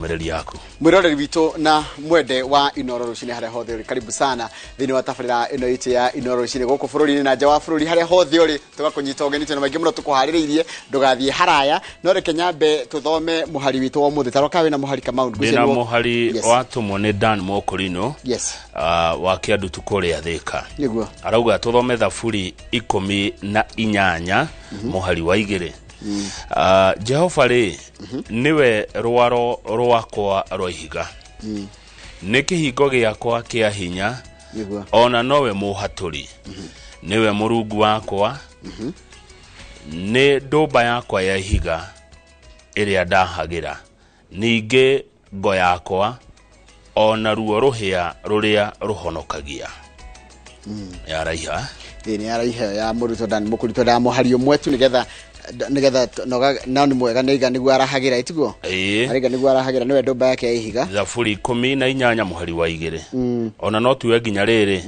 Mereli yako. Mwiroreri wito na mwende wa Inoro Rucini haria hothe uri karibu sana thini wa tabarira ino ite ya Inoro Rucini guku bururi na nja wa bururi haria hothe uri tugakunyita ugeni tena maingi muno tukuhaririirie ndugathie haraya no reke nyambe tuthome muhari wito wa muthi taroka we na muhari Kamau Ndina muhari watumwo ni Dan Mokorino. Yes. Wa kiandu tukuria Thika. Niguo. Arauga tuthome thaburi 18 muhari wa 2. Jehova ri niwe rwaro rwakwa rwa niki hingo giakwa kia hinya ona nowe muhaturi niwe murungu wakwa ni ndomba yakwa ya ihiga iria ndahagira ninge ngo yakwa ona ruo ruhia ruria ruhonokagia ya raiha ni araiha ya muruto Dan Mokorino da muhari umwetu nigetha no ni mwega niga niguo arahagira itiguo ariga niguo arahagira niwe ndomba yake ya ihiga thaburi 18 muhari wa 2 ona no tuwe nginya riri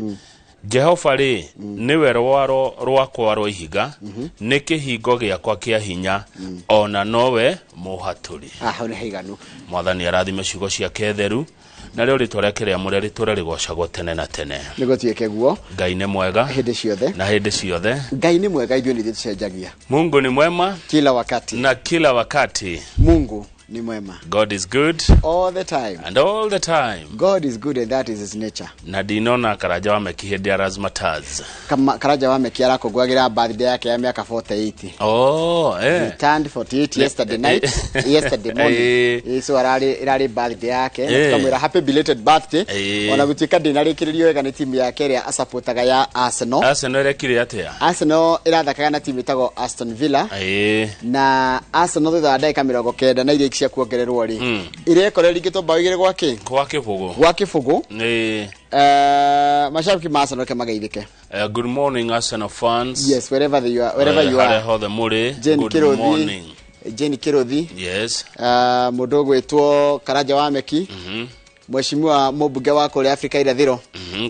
Jehova ri niwe rwaro rwakwa rwa ihiga niki hingo giakwa kia hinya ona nowe muhaturi ni higanu mwathani arathime ciugo ciake theru na rĩo rĩtwa rĩake rĩamũre rĩtũre rĩgocagwo tene na tene nĩguo tuĩke guo Ngai nĩ mwega hĩndĩ ciothe na hĩndĩ ciothe Ngai nĩ mwega ithuĩ nĩ tucenjagia Mungu ni mwema kila wakati na kila wakati Mungu ni mwema God is good all the time and all the time God is good and that is his nature na dinona karaja wameki hĩndĩ ya razmataz kama karaja wameki arakũngũagĩra birthday yake ya miaka 48 he turned 48 yesterday night yesterday morning so irari birthday yake tukamwĩra happy belated birthday ona gũtuĩka ndinarĩkĩrĩrio wega nĩ timu yake ĩrĩa asupportaga ya Arsenal ĩrekire atĩa Arsenal ĩrathakaga na timu ĩtagwo Aston Villa na Arsenal thutha wa ndagĩka 90 na iria cia kuongererwo ri irekore ligito bao igire gwake gwa kifugu mashabiki ma Arsenal ke magaithike good morning Arsenal fans yes wherever you are good morning Jane Kirothi yes mundu gwitwo Karaja Wameki Mheshimiwa Mubunge wa kule Afrika irathiro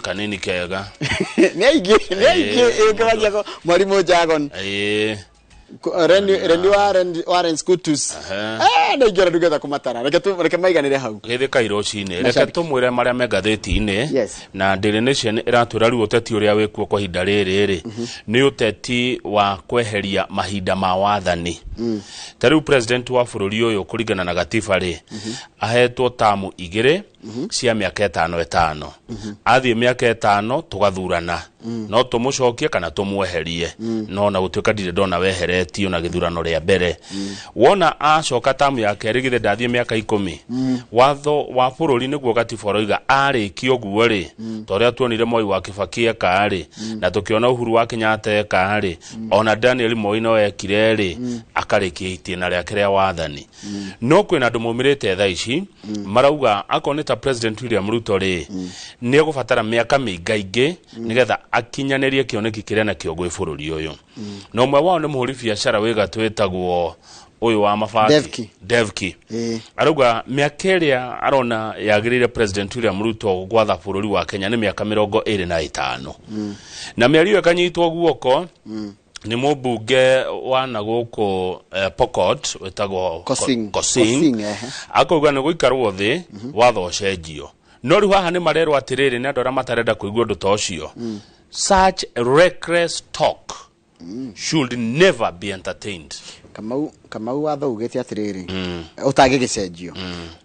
kanini kega neigi ikabaje Mwalimu Jagon Warren Scutus na igera dugetha kumatara reke maiganire hau githe kairocine reke tumwire maria megatheti-ini na Daily Nation iratwira riu uteti uria wikuo kwa hinda riri ni uteti wa kweheria mahinda ma wathani tariu president wa bururi uyu kuringana na gatiba ri ahetwo tamu 2 cia miaka 5 athie miaka 5 tugathurana no tumucokie kana tumweherie no na gutuika ndire ndona weheretio na githurano ria mbere wona acoka tamu yake rigithe ndathie miaka 10 watho wa bururi niguo gatiba roiga arikio guo ri toria tuonire Moi wa Kibaki eka ri na tukiona Uhuru wa Kenyatta eka ri ona Daniel Moi no ekire ri akarikia itina riake ria wathani no kwina andu momirite tha ici marauga akoneta president William Ruto ri ni egubatara miaka mingaingi nigetha akinyanerie kioneki kiria na kio gwe bururi uyu no mwe wao ni muhuri biashara wega twetagwo uyu wa mabati Devki arauga miaka iria arona yagirire president William Ruto gwatha bururi wa Kenya ni miaka 25 na miario ekanyitwo guoko ni mubunge wa naguko Pokot wetagwo Kosing akauga ni guikarwo thi watho cenjio no riu haha ni marerwo atiriri ni andora matarenda kuigua ndu tocio such reckless talk should never be entertained Kamau watho ugete atiriri utage gicenjio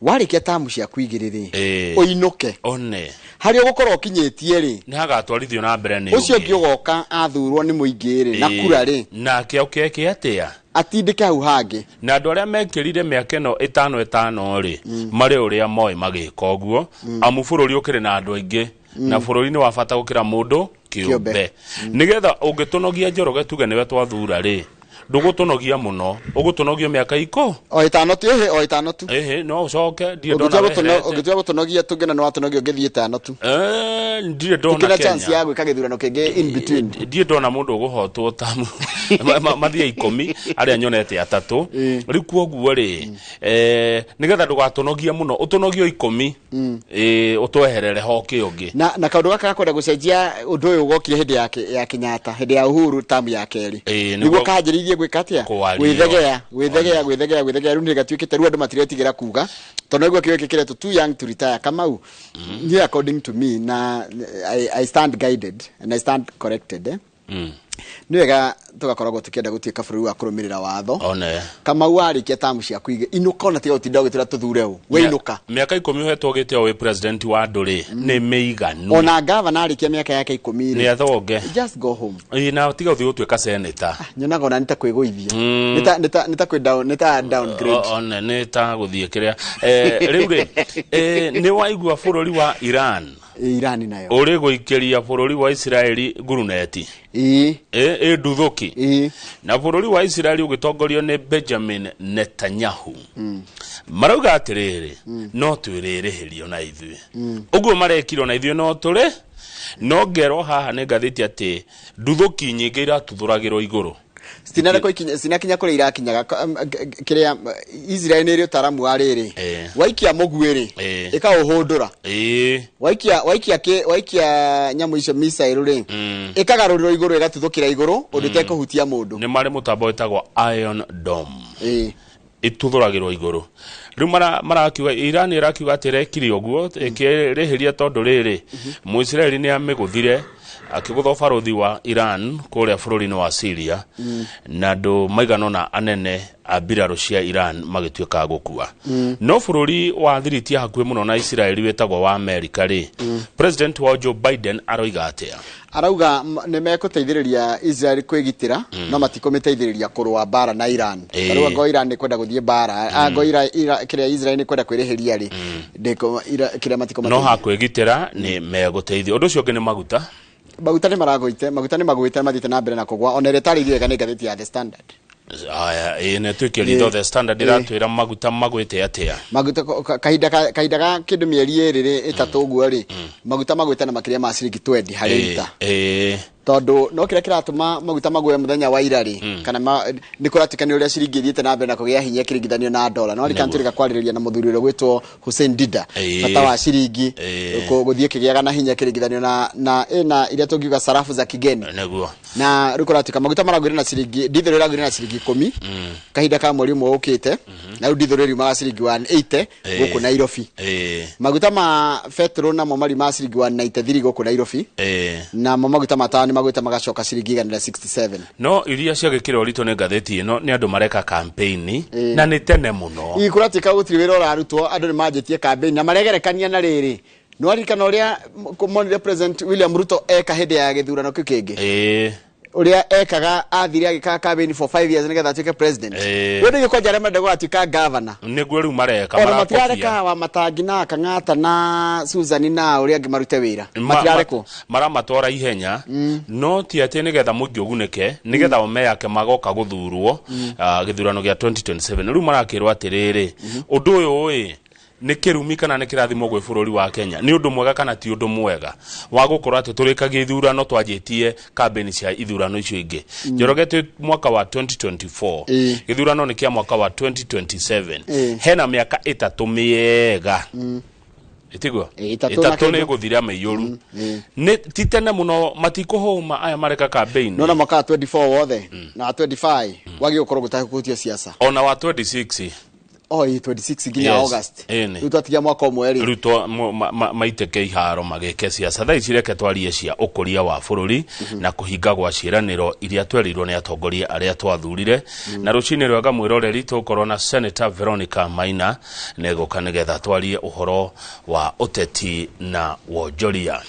warikia tamu cia kuigiriri uinuke one hari ugukorwo kinyetie ri ni hagatwarithio na mbere ni ucio ngiugoka athurwo ni muingiri na kura ri na kiokeke atia atindike hau hangi na andu aria mekirire miaka ino 5 ri mari uria moi magika uguo amu bururi ukire na andu aingi na bururi ni wabata gukira mundu kiumbe nigetha ungitunogia njoroge tuge niwe twathura ri ndugutunogia muno ugutunogio miaka iko o 5 tu o 5 tu no ucoke ndire ndona ugitua gutunogia tungena no watunogia ngithie 5 tu ndire ndona Kenya chance ya gwika githurano kenge in between ndire ndona mundu uguhotwo tamu mathia 10 aria nyonete 3 riu kuoguo ri nigetha ndugatunogia muno utunogio 10 utweherere hoke ungi na kaundu gaka gakwenda gucenjia undu uyu gokire hindi ya Kenyatta hindi ya Uhuru tamu ya keri niguo kanjiririe gwikatia gwithegea runde gatuikite ruo andu matiretigira kuga tondu niguo kiwe kikiretu too young to retire Kamau yeah, according to me na I stand guided and I stand corrected niwega tugakoragwo tukienda gutiika bururi wa kurumirira watho Kamau warikia tamu cia kuige inuka ona tiga utinda ugitira tuthure u we inuka miaka 10 uhetwo gite o we president wa nduri ni meiganu ona governor arikia miaka yake 10 ni athoge just go home ina tiga uthi utuika senator nyonaga ona nita kwiguithia nita kwi down nita downgrade ona nita guthie kiria riu ri ni waigua bururi wa Iran nayo uri guikiria bururi wa Israeli guruneti nduthuki na bururi wa Israeli ugitongorio ni Benjamin Netanyahu marauga atiriri no twiririhirio na ithui uguo marekiro na ithui no turi no ngero haha ni ngathiti ati nduthuki nyingi iratuthuragirwo iguru sinakinya kuri irakinyaga kiria Israel ni rio taramu wariri waikia mugwiri ikauhundura waikia nyamu icio missile ri ikagaruriro iguru igatuthukira iguru udite kuhutia mundu ni mari mutambo wetagwo Iron Dome ituthuragirwo iguru riu marakiuga Iran irakiuga atirekire oguo ikireheria tondu riri Muisraeli ni amiguthire akigutho baruthi wa Iran kuria bururi wa Syria na ndu maiganona anene abiraru cia Iran magituika gukua no bururi wa thiriti hakuhe muno na Israeli wetagwo wa America ri president wa Joe Biden aroiga atia arauga ne mekuteithiriria Israel kwigitira no matikomiteithiriria kurwa bara na Iran arauga go Iran ni kwenda guthie bara go kiria Israel ni kwenda kwirihiria ri ndiko kiria matikomiteithiriria no hakwigitira ni meguteithia undu ucio ngene maguta ni maguite mathite na mbere na kugwa ona retari ithio ni ngathiti ya The Standard aya ine tukiri The Standard iratwira maguta magwite atia maguta kahinda kindu mieri iri itatu guo ri maguta magwite na makiria ma ciringi 20 hari lita tondu no kira kiratuma maguta magwe muthenya wa irari kana ni kuratikania uria ciringi thiete na mbere na kugia hinya kiringithanio na dola no rikanturika kwariria na muthuri uria gwitwo Hussein Dida bata wa ciringi guthie kigiaga na hinya kiringithanio na iria tungiuga sarafu za kigeni neguo na rikuratika maguta maragwire na ciringi dithero iragwire na ciringi 10 kahinda ka mweri umwe ukite na dithero ri ma ciringi 180 guku Nairobi maguta ma petrol na mo mari ma ciringi 193 guku Nairobi na mo maguta matani magwita magacoka ciringi 167 no iria cia gikiro rito ne gatheti ino ni andu mareka campaign na ni tene muno ikuratika gutiri wira urarutwo andu ni manjitie campaign na maregerekania na riri no arikana uria kumonire president William Ruto eka hede ya githurano kikingi uria ekaga athiri agika campaign for 5 years nigetha atuike president wende giko jarema ndego atuika governor niguo riu mareka matirareka wa matangi na kangata na Susan na uria ngimarute wira matirareko maramatwara ihenya no ti ati nigetha mungi uguneke nigetha ome yake magoka guthurwo githurano gia 2027 riu marakirwa atiriri undu uyu ni kirumi kana ni kirathimo gwe bururi wa Kenya ni undu mwega kana ti undu mwega wa gukorwa turikaga ithurano twajitie campaign cia ithurano icio ingi njorogete mwaka wa 2024 githurano ni kia mwaka wa 2027 hena miaka 3 miega itigwa itatu ni guthira meiyuru ni titene muno matikuhuma aya mareka campaign no na mwaka 24 wothe na 25 wagi ukorwo gutahutia siasa ona wa 26 26 ginya August tutatia mwaka mweri ruto maiteke iharo mageke siasa tha icireke twarie cia ukuria wa bururi na kuhinga gwa ciraniro iria twerirwo ni atongoria aria twathurire na rucini rwega mwiroreri tukorwo na Senator Veronica Maina nego nigetha twarie uhoro wa uteti na wonjoria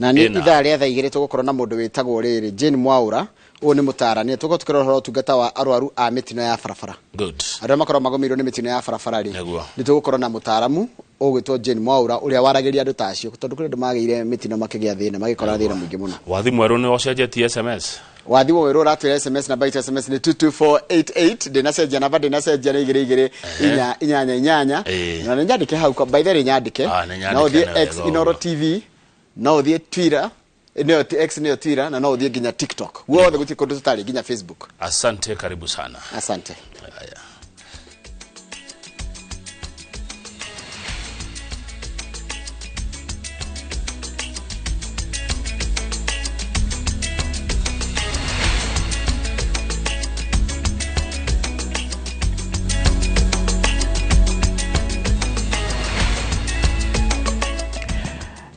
na ni ithaa ria thaa igiri tugukorwo na mundu witagwo riri Jane Mwaura o ni mutarani tuko tukirora horo tungata wa arwaru a mitino ya barabara good aria makorwo magomirwo ni mitino ya barabara ri ni tugukorwo na mutaramu ogwitwo Jane Mwaura uria waragiria andu tacio tondu kuri andu magire mitino makigia thina magikora thina mwingi muno wathi mweru ni ocenjetie SMS wathi mweru uratwira SMS na baita SMS ni 22488 dinacenjia namba dinacenjia ni igiri inyanya na nyandike hau kwa by the way nyandike na uthie X Inoro TV na uthie Twitter neo X neo Twitter na no uthie ginya TikTok wothe guti kundu tutari ginya Facebook asante karibu sana asante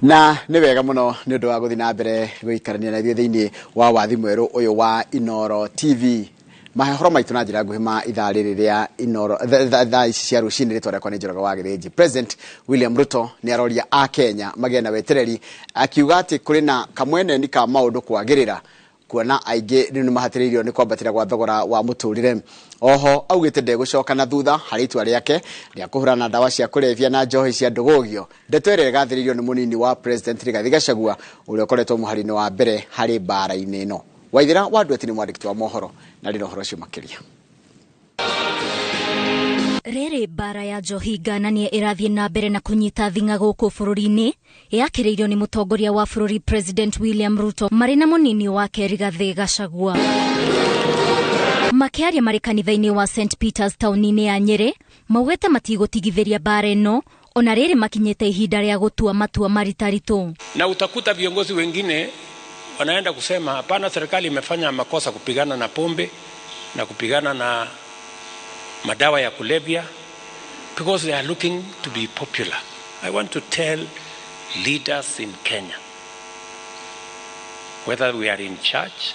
na nĩ wega mũno nĩ ũndũ wa gũthiĩ na mbere gũikarania na ithuĩ thĩinĩ wa wathi mwerũ ũyũ wa Inoro TV. Mahoro maitũ na njĩra nguhĩ ma ithaa rĩrĩ rĩa Inoro thaa ici cia rũcinĩ rĩtwa rĩakwa nĩ Njoroge wa Gĩthĩnji. President William Ruto nĩ aroria a Kenya magĩe na wetereri, akiuga atĩ kũrĩ na kamweneni ka maũndũ kwagĩrĩra, kuona aingĩ nĩ mahatĩrĩirio nĩ kwambatĩra gwa thogora wa mũtũrĩre. Oho augĩte ndegũcoka na thutha harĩ itua rĩake rĩa kũhũrana ndawa cia kũrebia na njohi cia ndũgũgio. Ndeto ĩrĩa ĩgathĩrĩirio nĩ mũnini wa President Rigathi Gachagua ũrĩa ũkoretwo mũhari-inĩ wa mbere harĩ mbara-inĩ ĩno. Waithĩra wa Nduati nĩ mwandĩki wa mohoro na rĩna ũhoro ũcio makĩria. Rere bara ya njohi ngananie ĩrathiĩ na mbere na kũnyita thing'a gũkũ bũrũri-inĩ, yakĩrĩirio nĩ mũtongoria wa bũrũri President William Ruto marĩ na mũnini wake Rigathi Gachagua. Makĩaria marĩ kanitha-inĩ wa St Peters taũni-inĩ ya Nyeri, maugĩte matigũtigithĩria bara ĩno ona rĩrĩ makinyĩte ihinda rĩa gũtua matua maritaritũ. Na utakuta viongozi wengine wanaenda kusema hapana, serikali imefanya makosa kupigana na pombe na kupigana na madawa ya kulevya because they are looking to be popular. I want to tell leaders in Kenya, whether we are in church,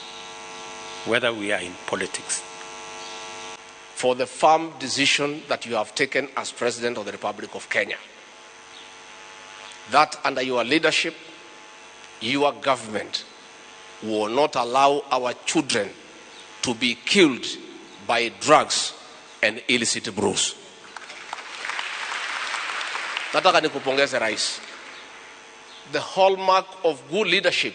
whether we are in politics, for the firm decision that you have taken as President of the Republic of Kenya, that under your leadership, your government will not allow our children to be killed by drugs and illicit brews. Nataka nikupongeze Rais. The hallmark of good leadership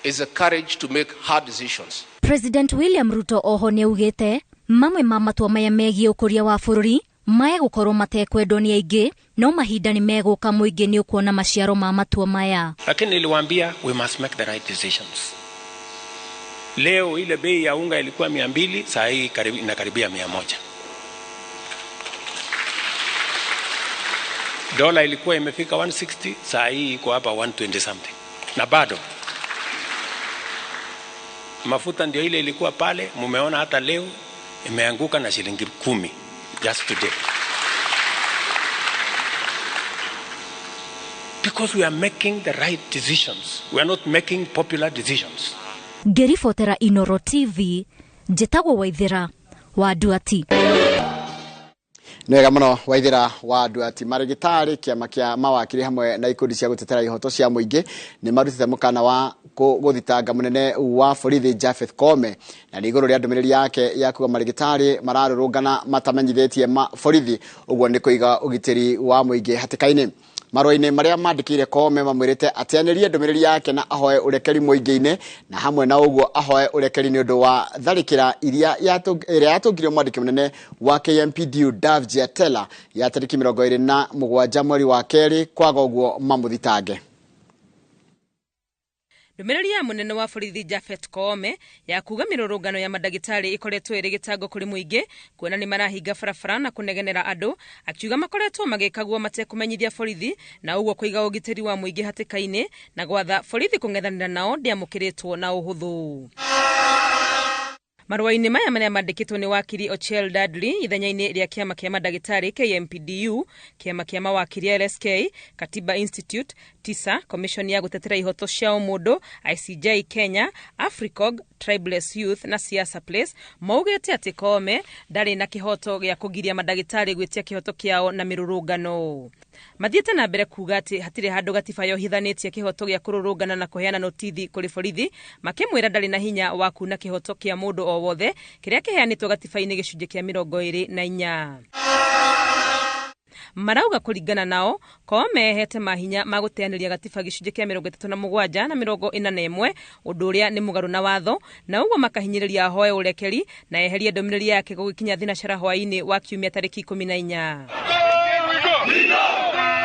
is the courage to make hard decisions. President William Ruto oho nĩaugĩte mamwe ma matua maya megiĩ ũkũria wa bũrũri maya gũkorwo matekwendwo nĩ aingĩ, no mahinda nĩ megũka mũingĩ nĩ ũkuona maciaro ma matua maya. Lakini niliwaambia we must make the right decisions. Leo ile bei ya unga ilikuwa 200, saa hii inakaribia 100. Dola ilikuwa imefika 160, saa hii iko hapa 120 something. Na bado mafuta ndio ile ilikuwa pale, mumeona hata leo imeanguka na shilingi 10 just today. Because we are making the right decisions. We are not making popular decisions. Ngĩribotera Inoro TV, njĩtagwo Waithĩra wa Nduati. Nĩwega mũno Waithĩra wa Nduati. Marĩgĩtarĩ kĩama kĩa mawakiri hamwe na ikundi cia gũtetera ihoto cia mũingĩ nĩ marutĩte mũkana wa gũthitanga mũnene wa borithi Japhet Koome, na nĩ igũrũ rĩa ndũmĩrĩri yake ya kuuga marĩgĩtarĩ mararũrũngana matamenyithĩtie borithi ũguo nĩ kũiga ũgitĩri wa mũingĩ hatĩka-inĩ. Marũa-inĩ marĩa mandĩkĩire Koome mamwĩrĩte atĩanĩrie ndũmĩrĩri yake na ahoe ũrekeri mũingĩ-inĩ, na hamwe na ũguo ahoe ũrekeri nĩ ũndũ wa tharĩkĩra ĩrĩa yatũngirio mwandĩki mũnene wa KMPDU Davji Atela ya tarĩki 27 mweri wa kerĩ, kwaga ũguo mamũthitange. Ndũmĩrĩri ya mũnene wa borithi Japhet Koome ya kuga mĩrũrũngano ya mandagĩtarĩ ĩkoretwo ĩrĩ gĩtango kũrĩ mũingĩ, kuona nĩ marahinga barabara na kũnegenera andũ, akiuga makoretwo magĩkagwo matekũmenyithia borithi na ũguo kũiga ũgitĩri wa mũingĩ hatĩka-inĩ na gwatha borithi kũng'ethanĩra nao ndĩamũkĩrĩtwo na ũhũthũ. Marũa-inĩ maya marĩa mandĩkĩtwo nĩ wakiri Ochiel Dudley ithenya-inĩ rĩa kĩama kĩa mandagĩtarĩ KMPDU, kĩama kĩa mawakiri LSK, Katiba Institute, TISA, Commission ya gũtetera ihoto cia mũndũ, ICJ Kenya, Africog, Tribeless Youth na Siasa Place, maugĩte atĩ Koome ndarĩ na kĩhoto gĩa kũgiria mandagĩtarĩ gwĩtia kĩhoto kĩao na mĩrũrũngano. Mathiĩte na mbere kuga atĩ hatirĩ handũ gatiba yohithanĩtie kĩhoto gĩa kũrũrũngana na kũheana notithi kũrĩ borithi, makĩmwĩra ndarĩ na hinya wa kuna kĩhoto kĩa mũndũ o wothe kĩrĩa kĩheanĩtwo gatiba-inĩ gĩcunjĩ kĩa 24. Marauga kũringana nao, Koome ehete mahinya ma gũteanĩria gatiba gĩcunjĩ kĩa 37 na 41, ũndũ ũrĩa nĩ mũgarũ na watho, na ũguo makahinyĩrĩria ahoe ũrekeri na eherie ndũmĩrĩri yake gũgĩkinya thinacara hwaĩ-inĩ wa kiumia tarĩki 14.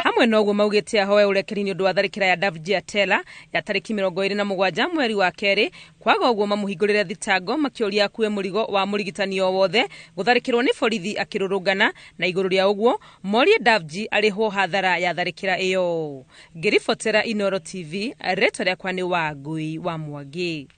Hamwe na ũguo maugĩte ahoe ũrekeri nĩ ũndũ wa tharĩkĩra ya Davji Atela ya tarĩki 27 mweri wa kerĩ, kwaga ũguo mamũhingũrĩre thitango makĩũria akue mũrigo wa mũrigitani o wothe gũtharĩkĩrwo nĩ borithi akĩrũrũngana, na igũrũ rĩa ũguo morie Davji arĩhwo hathara ya tharĩkĩra ĩyo. Ngĩribotera Inoro TV, rĩtwa rĩakwa nĩ Wangui wa Mwangi.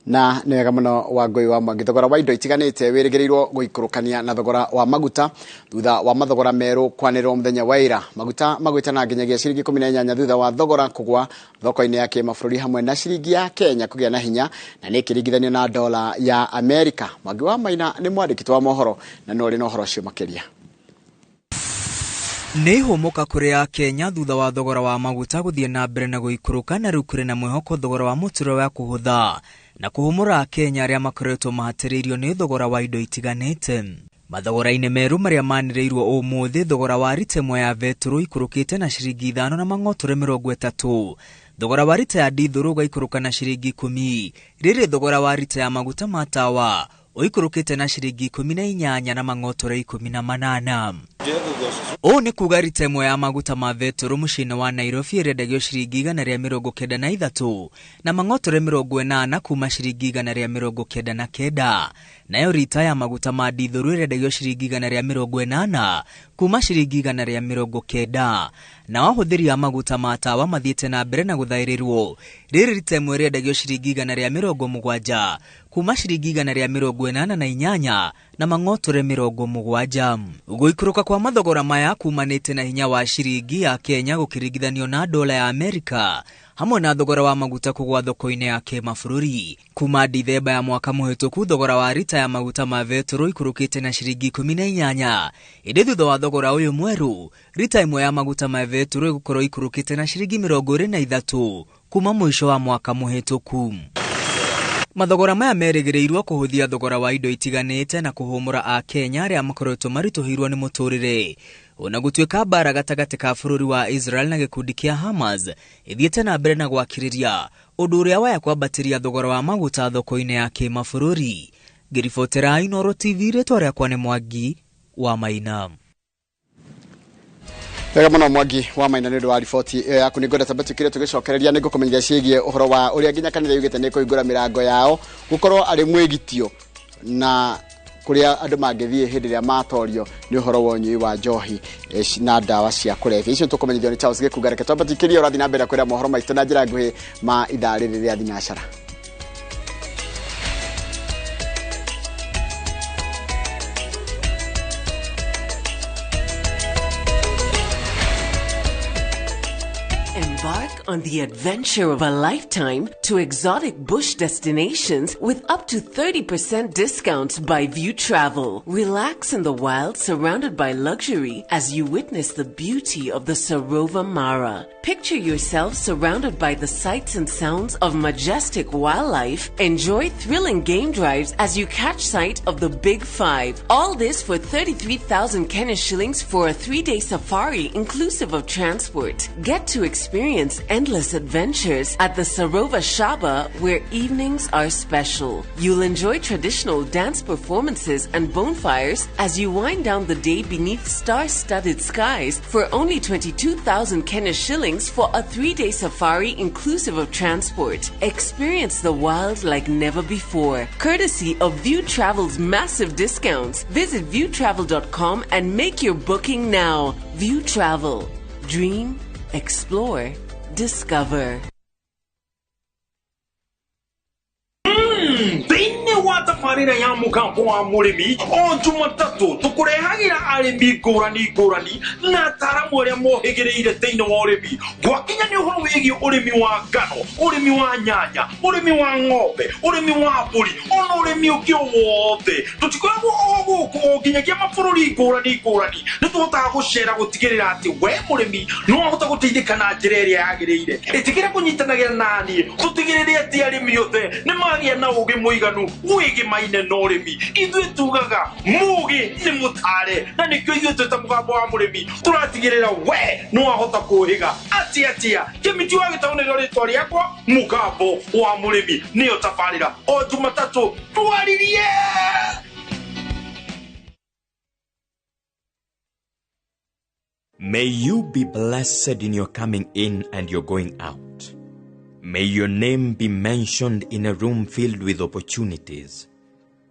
na nĩ wega mũno Wangũi wa Mwangi. Thogora wa indo itiganĩte wĩrĩgĩrĩirwo gũikũrũkania na thogora wa maguta thutha wa mathogora merũ kwanĩrĩrwo mũthenya wa ira. Maguta magwĩtana nginyagia ciringi 18 thutha wa thogora kũgwa thoko-inĩ ya kĩmabũrũri hamwe na ciringi ya Kenya kũgĩa na hinya na nĩ kĩringithanio na dola ya Amerika. Mwangi wa Maina nĩ mwandĩki wa mohoro na nĩ ũrĩ na ũhoro ũcio makĩria. Nĩ hũmuka kũrĩ ya Kenya thutha wa thogora wa maguta gũthiĩ na mbere na gũikũrũka, na rĩu kũrĩ na mwĩhoko thogora wa mũtũrĩre wa kũhũtha na kũhũmũra Kenya arĩa makoretwo mahatĩrĩirio nĩ thogora wa indo itiganĩte. Mathogora-inĩ merũ marĩa manĩrĩirwo ũmũthĩ, thogora wa rita ĩmwe ya betũrũ ikũrũkĩte na ciringi 5 na mang'otore 30. Thogora wa rita ya dithũrũ ũgaikũrũka na ciringi 10. Rĩrĩ thogora wa rita ya maguta ma tawa ũikũrũkĩte na ciringi 18 na mang'otore 18. O nĩ kuga rita ĩmwe ya maguta ma betũrũ mũciĩ-inĩ wa Nairobi ĩrendagio ciringi 193 na mang'otore 80 kuma ciringi 199. Nayo rita ya maguta ma dithũrũ ĩrendagio ciringi 180 kuma ciringi 190. Na wahũthĩri ya maguta ma tawa mathiĩte na mbere na gũthaĩrĩrwo. Rĩrĩ rita ĩmwe rĩendagio ciringi 170 kuma ciringi 188 na mang'otore 70. Gũikũrũka kwa mathogora maya kumanĩte na hinya wa ciringi ya Kenya gũkĩringithanio na dola ya Amerika hamwe na thogora wa maguta kũgwa thoko-inĩ ya kĩmabũrũri. Kuma Dithemba ya mwaka mũhĩtũku thogora wa rita ya maguta ma betũrũ ikũrũkĩte na ciringi 18. Ĩndĩ thutha wa thogora ũyũ mwerũ, rita ĩmwe ya maguta ma betũrũ ĩgũkorwo ikũrũkĩte na ciringi 23 kuma mũico wa mwaka mũhĩtũku. Mathogora maya merĩgĩrĩirwo kũhũthia thogora wa indo itiganĩte na kũhũmũra a Kenya arĩa makoretwo maritũhĩirwo nĩ mũtũrĩre. Ona gũtuĩka mbara gatagatĩ ka bũrũri wa Israel na gĩkundi kĩa Hamas ĩthiĩte na mbere na gwakĩrĩria, ũndũ ũrĩa waya kwambatĩria thogora wa maguta thoko-inĩ ya kĩmabũrũri. Ngĩribotera Inooro TV, rĩtwa rĩakwa nĩ Mwangi wa Maina. Wega mũno Mwangi wa Maina nĩ ũndũ wa riboti ĩyo yaku. Nĩngwenda tabĩtũkĩre tũgĩcokereria nĩngũkũmenyithia ciĩgiĩ ũhoro wa ũrĩa nginya kanitha yugĩte nĩ kũhingũra mĩrango yao gũkorwo arĩ mwĩgitio na kũrĩa andũ mangĩthiĩ hĩndĩ ĩrĩa matorio nĩ ũhoro wa ũnyui wa njohi na ndawa cia kũrebia. Icio tũkũmenyithio nĩ Charles Gĩkuga. Reke twambatĩkĩrie ũrathi na mbere kwĩra mohoro maitũ na njĩra nguhĩ ma ithaa rĩrĩ rĩa thinacara. Embark on the adventure of a lifetime to exotic bush destinations with up to 30% discounts by View Travel. Relax in the wild surrounded by luxury as you witness the beauty of the Sarova Mara. Picture yourself surrounded by the sights and sounds of majestic wildlife. Enjoy thrilling game drives as you catch sight of the Big Five. All this for 33,000 Kenya shillings for a 3-day safari inclusive of transport. Get to experience endless adventures at the Sarova Shaba, where evenings are special. You'll enjoy traditional dance performances and bonfires as you wind down the day beneath star-studded skies for only 22,000 Kenya shillings for a 3-day safari inclusive of transport. Experience the wild like never before, courtesy of View Travel's massive discounts. Visit viewtravel.com and make your booking now. View Travel. Dream, explore, discover. Tafarira ya mukampo wa murimi o Jumatatu tukurehagira arimi ngurani na taramu aria mohigireire thiini wa urimi gwakinya ni uhoro wigi urimi wa ngano, urimi wa nyanya, urimi wa ng'ombe, urimi wa mburi, ona urimi ungi wothe tutikoragwo guku nginyagia mabũrũri ngurani nituhotaga gucera gutigirira ati we murimi no ahota guteithĩka na njĩra ĩrĩa yagĩrĩire. Itigire kunyitanagira nani tutigirire ati arimi othe ni magia na ugi muiganu wigi maine no urimi. Ithuĩ tugaga mugi ni mutare na nikio ithuĩ twĩta mũgambo wa mũrĩmi tũratigĩrĩra we no ahota kũhiga atia Kĩmĩtĩ wa Gĩtaũ nĩrĩo rĩtwa rĩakwa, mũgambo wa mũrĩmi nĩyo tabarĩra o Jumatatu twaririe. May you be blessed in your coming in and your going out. May your name be mentioned in a room filled with opportunities.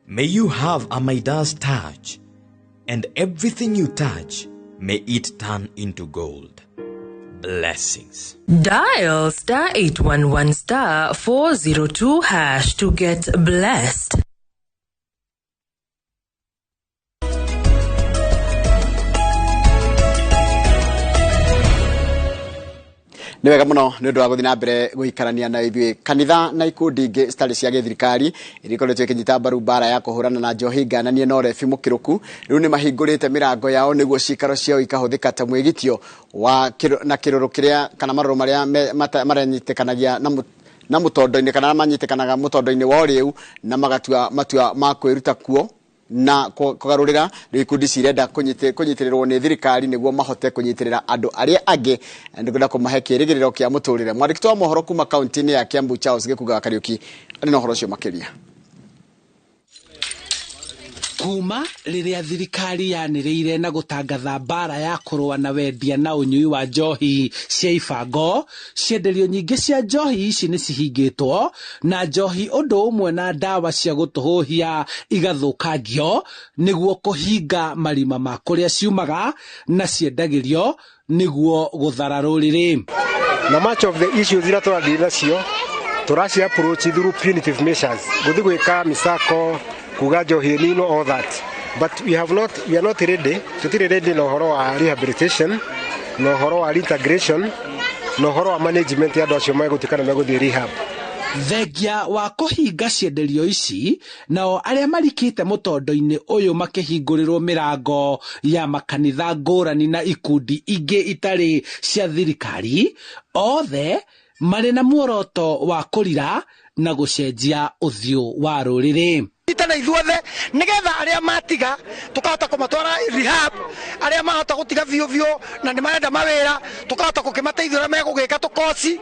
May you have a Midas touch, and everything you touch, may it turn into gold. blessings. Dial *811*402# to get blessed. Ni wega muno ni undu wa guthina mbere guikarania na ithuĩ kanitha na ikundi ingĩ citarĩ cia gĩthirikari irikoretwo ikinyita mbaru mbara ya kuhurana na njohi ngananie na ũrebi mũkĩrũku rĩu nĩ mahingũrĩte mĩrango yao nĩguo cikaro ciao ikahũthĩka ta mwĩgitio wa na kĩrũrũ kĩrĩa kana marũrũ marĩa maranyitĩkanagia na mũtondo-inĩ kana manyitikanaga mũtondo-inĩ wa ũrĩu na matua ma kwĩruta kuo na kugarurira ikundi cirenda kunyitirĩrwo nĩ thirikari nĩguo mahote kunyitirĩra andũ arĩa angĩ nĩguo kũmahe kĩrĩgĩrĩro kĩa mũtũrĩre. Mwandĩki wa mohoro kuma kaunti-inĩ ya Kiambu Charles Gĩkuga Kariuki arĩ na ũhoro ũcio makĩria. Kuma rĩrĩa thirikari yanĩrĩire na gũtangatha mbara ya kũrũa na wendia na ũnyui wa njohi cia ibango, cienderio nyingĩ cia njohi ici nĩ cihingĩtwo na njohi ũndũ ũmwe na ndawa cia gũtũhũhia igathũkangio nĩguo kũhinga marima ma kũrĩa ciumaga na ciendagĩrio nĩguo gũthara rũrĩrĩ. Na much of the issues iria tũrathiĩ nacio tũraci approach through punitive measures gũthiĩ gwĩka misako kuga njohi nino all that, but we are not ready na ũhoro wa rehabilitation na ũhoro wa reintegration na ũhoro wa management ya andũ acio megũtikana megũthiĩ rehab. Thengia wa kũhinga cienderio ici nao arĩa marikĩte mũtondo-inĩ ũyũ makĩhingũrĩrwo mĩrango ya makanitha ngũrani na ikundi ingĩ itarĩ cia thirikari, othe marĩ na muoroto wa kũrira na gũcenjia ũthiũ wa rũrĩrĩ. Itana ithuothe nigetha aria matiga tukahota kumatwara rehab, aria mahota gutiga biũ na nĩ marenda mawĩra tukahota gũkĩmateithia megũgĩka tukosi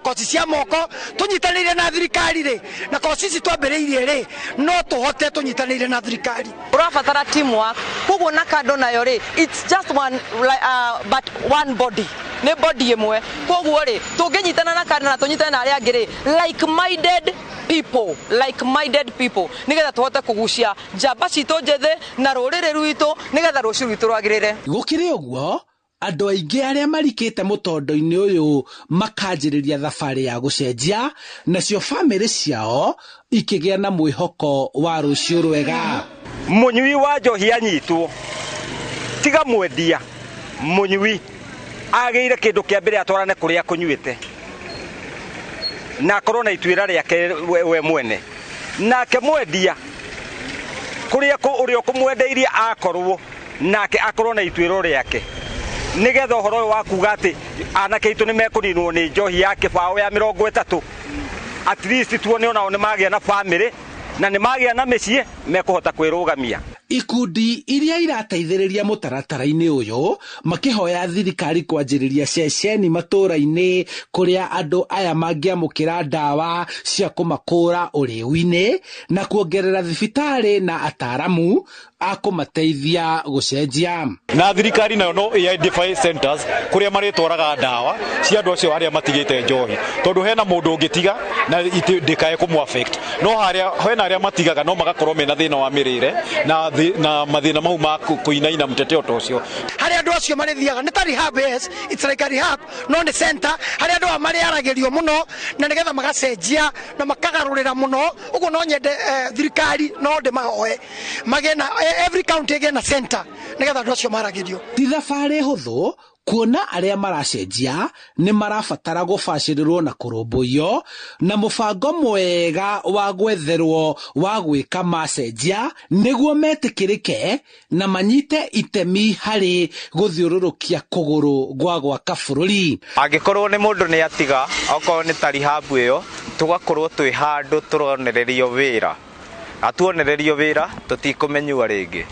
kosi cia moko tunyitanĩire na thirikari rĩ na kosi ici twambĩrĩirie rĩ no tũhote tunyitanĩire na thirikari. Ũrabatara teamwork koguo na kando nayo rĩ it's just but one body ne body ĩmwe koguo rĩ tũngĩnyitana na kando na tunyitane na aria angĩ rĩ like minded people nigetha tuhote kugucia njamba citũ njĩthĩ na rũrĩrĩ rwitũ nigetha rũciũ rwitũ rwagĩrĩre. Gũkĩrĩ ũguo andũ aingĩ arĩa marikĩte mũtondo-inĩ ũyũ makanjĩrĩria thabarĩ ya gũcenjia nacio bamĩrĩ ciao ikĩgĩa na mwĩhoko wa rũciũ rwega. Mũnyui wa njohi anyitwo tiga mwendia mũnyui agĩire kĩndũ kĩa mbere atwarane kũrĩa kũnyuĩte na akorwo na ituĩra rĩake we mwene nake mwendia kũrĩa ũrĩa ũkũmwendeirie akorwo nake akorwo na ituĩro rĩake nigetha ũhoro wa kuga atĩ anake itũ nĩ mekũninwo nĩ njohi ya kĩbaũ ya 30 at least tuone onao nĩ magĩa na bamĩrĩ na nĩ magĩa na mĩciĩ mekũhota kwĩrũgamia. Ikundi iria irateithĩrĩria mũtaratara-inĩ ũyũ makĩhoya thirikari kwanjĩrĩria ceceni matũra-inĩ kũrĩa andũ aya mangĩamũkĩra ndawa cia kũmakũra ũrĩu-inĩ na kuongerera thibitarĩ na ataaramu a kũmateithia gũcenjia. Na thirikari nayo no identify centers kũrĩa marĩtwaraga ndawa cia andũ acio arĩa matigĩte njohi, tondũ hena mũndũ ũngĩtiga na ndĩkae kũmũ affect, no hena arĩa matigaga no magakorwo mena thĩna wa mĩrĩre na mathĩna mau ma kũinaina mũteteo ta ũcio. Harĩa andũ acio marĩthiaga nĩ ta rehab, it's like a rehab no nĩ center harĩa andũ marĩaragĩrio mũno na nĩgetha magacenjia na makagarũrĩra mũno. Ũguo no nyende thirikari no ndĩmahoe magĩe na every county again a center nigetha andũ acio maragĩrio. Ti thabarĩ hũthũ kuona arĩa maracenjia nĩ marabatara gũbacĩrĩrwo na kũrũmbũiyo na mũbango mwega wa gwetherwo wa gwĩka macenjia nĩguo metĩkĩrĩke na manyite itemi harĩ gũthiũrũrũkia kũgũrũ gwa gwaka bũrũri. Angĩkorwo nĩ mũndũ nĩ atiga okorwo nĩ ta rehab ĩyo tũgakorwo twĩ handũ tũronererio wĩra, atuonererio wĩra tũtikũmenyua rĩngĩ.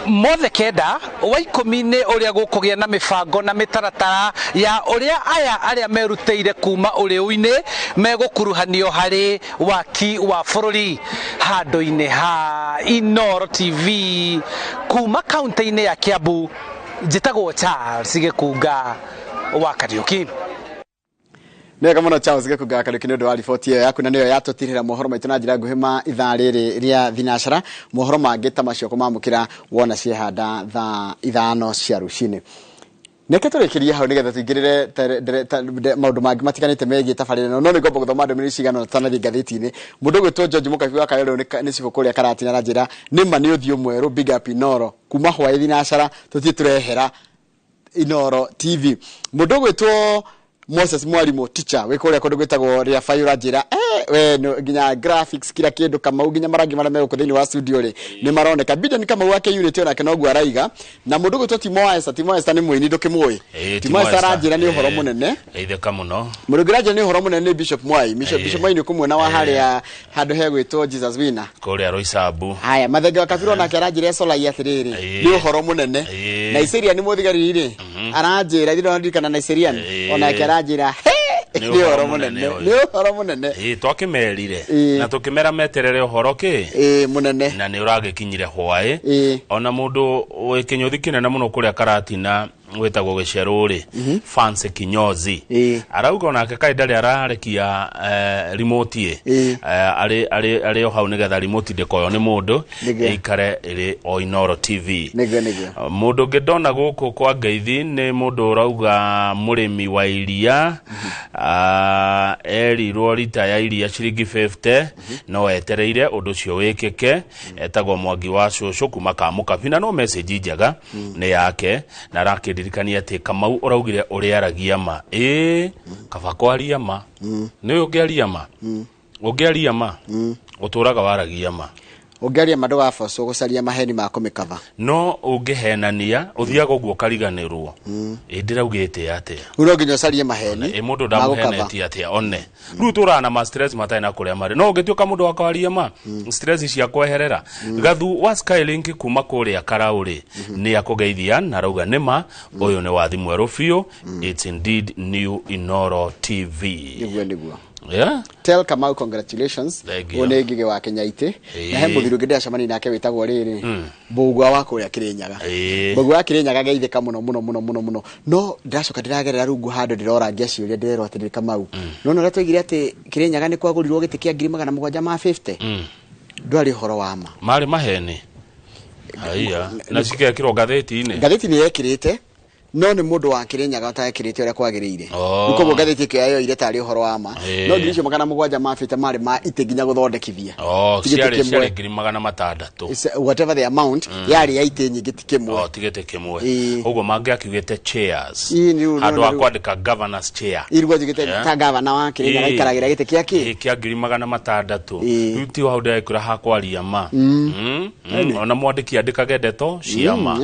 Mothe kenda wa ikũmi-inĩ ũrĩa gũkũgĩa na mĩbango na mĩtaratara ya ũrĩa aya arĩa merutĩire kuma ũrĩu-inĩ megũkuruhanio harĩ waki wa bũrũri. Handũ-inĩ ha Inooro TV kuma kaunti-inĩ ya Kiambu, njĩtagwo Charles Gĩkunga wa Kariuki. Nega mũno Charles Gĩkunga Kariuki nĩ ũndũ wa riboti ĩyo yaku na nĩyo yatũtirĩra mohoro maitũ na njĩra nguhĩ ma ithaa rĩrĩ rĩa thinacara. Mohoro mangĩ ta macio kũmamũkĩra wona ciehanda thaa 5 cia rũcinĩ. neke turekeria hau nigetha tuingirire maundu mangi matiganite megie tabarire no ni ngombo guthoma ndomiri cigano tanathi ngatheti-ini mundu gwitwo George Mukabi wa Kayole ni cigo kuria karatina na njira ni ma ni uthio mweru big up Inoro kuma hwaithi na cara tutie turehera Inoro TV mundu gwitwo Moses Mwalimu teacher we kuria kundu gwitagwo ria Fayura njira we no ginya graphics kila kindu kama uginya marangi mara mego kuthini wa studio ri ni maroneka bidon kama wake unit ona kana ogwa raiga na mundu gwitwo Timo Esther ni mwini ndukimwe Timo Esther ranjira ni uhoro munene eitheka muno mundu graduate ni uhoro munene Bishop Mwai Bishop Mwai ni kumwona wa hari ya handu he gwitwo Jesus Winner kuria Roisabu haya mathenge wa kabiro na karanjira sola ya thiriri ni uhoro munene na Nigeria ni muthigari ri aranjira thiro ndikana Nigeria ona karanjira ni uhoro munene twakimerire na tukimera meterere uhoro ki munene na ni uragikinyire hwae ona mundu wikinyuthi kinene muno kuria karatina wetagwo gicero-ri fancy kinyozi arauga onake kaidari ararekia remote ari hau nigetha remote ndikoyo ni mundu ikare iri o Inoro TV mundu ngidona guku kwa ngeithi ni mundu urauga murimi wa iria erirwo rita ya iria ciringi 50 no etereire undu cio wikike etagwo Mwangi wa Cucu kuma Kamukabi na no message njega ni yake na rakiririkania ati Kamau uraugire uri aragia ma kaba kwaria ma ni ungiaria ma ungiaria ma uturaga waragia ma ungiaria ma ndugaboco gucaria maheni ma kumikava no ungihenania uthiaga uguo kariganirwo ndiraugite atia uro nginya ucarie maheni mundu ndamuheneti atia one riu turana ma stress mataina kuria mari no ungituka mundu akawaria ma stress cia kweherera gathu wa Skylink kuma kuria Karauri ni akugeithia na rauga nima uyu ni wathi mweru biu it's indeed new Inoro TV niguo yeah tell Kamau congratulations one ngige wa Kenya ite na he muthiru ngide acamani nake witagwo riri mbugwa wa kuria Kirinyaga mbugwa wa Kirinyaga geithika muno no ndacoka ndiragerera rungu handu ndirora ngiaciuria ndirero ati Kamau no ratwigire ati Kirinyaga ni kwagurirwo giti kia 750 ndwari horo wa ma mari maheni haya na cikekirwo ngatheti ni yekirite no ni mundu wa Kirinyaga utakirite uria kwagirire niko mugatheti kyo yayo ile tari uhoro wa ma no ngirisho magana mugwanja mafite mari ma ite ginya guthondekithia ciari ngiri magana matandatu whatever the amount yari ya ite nyingi tikimwe tigete kimwe ugo mange akigete chairs handu akwandika governors chair irwo jigete ta governor wa Kirinyaga ikaragira gite kiaki kia ngiri magana matandatu ruti wa uda ikura hakwaria ma ona mwandiki andikage ndeto ciama